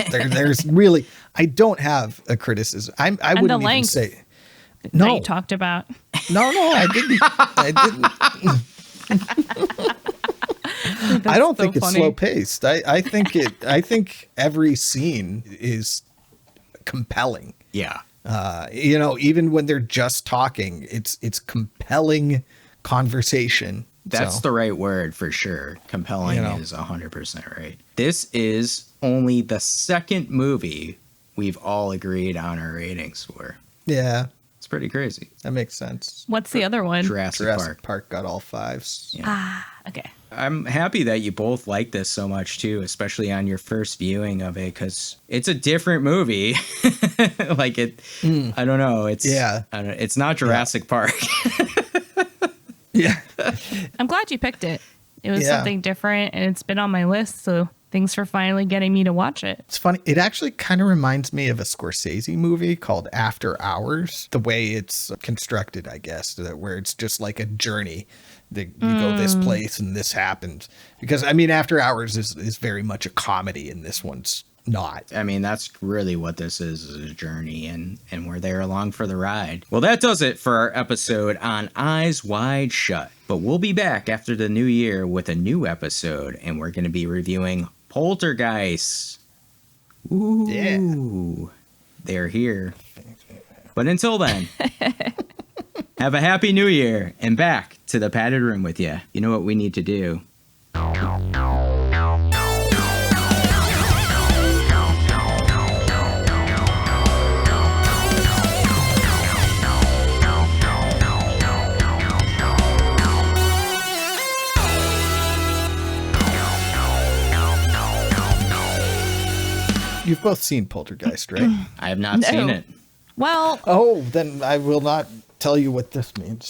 There's really, I don't have a criticism. I wouldn't even say. No, that you talked about. No, I didn't. I don't think it's slow paced. I think every scene is compelling. Yeah. Even when they're just talking, it's compelling conversation. That's the right word for sure. Compelling is 100% right. This is only the second movie we've all agreed on our ratings for. Yeah. It's pretty crazy. That makes sense. What's the other one? Jurassic Park got all 5s. Yeah. Okay. I'm happy that you both like this so much too, especially on your first viewing of it, because it's a different movie. Like it, I don't know. It's not Jurassic Park. Yeah. I'm glad you picked it. It was something different and it's been on my list. So thanks for finally getting me to watch it. It's funny. It actually kind of reminds me of a Scorsese movie called After Hours. The way it's constructed, I guess, where it's just like a journey. You go this place and this happens. Because, I mean, After Hours is very much a comedy and this one's not. I mean, that's really what this is a journey, and we're there along for the ride. Well, that does it for our episode on Eyes Wide Shut. But we'll be back after the new year with a new episode, and we're going to be reviewing Poltergeist. Ooh. Yeah. They're here. But until then, have a happy new year, and back to the padded room with you. You know what we need to do. You've both seen Poltergeist, right? I have not seen it. Well. Oh, then I will not tell you what this means.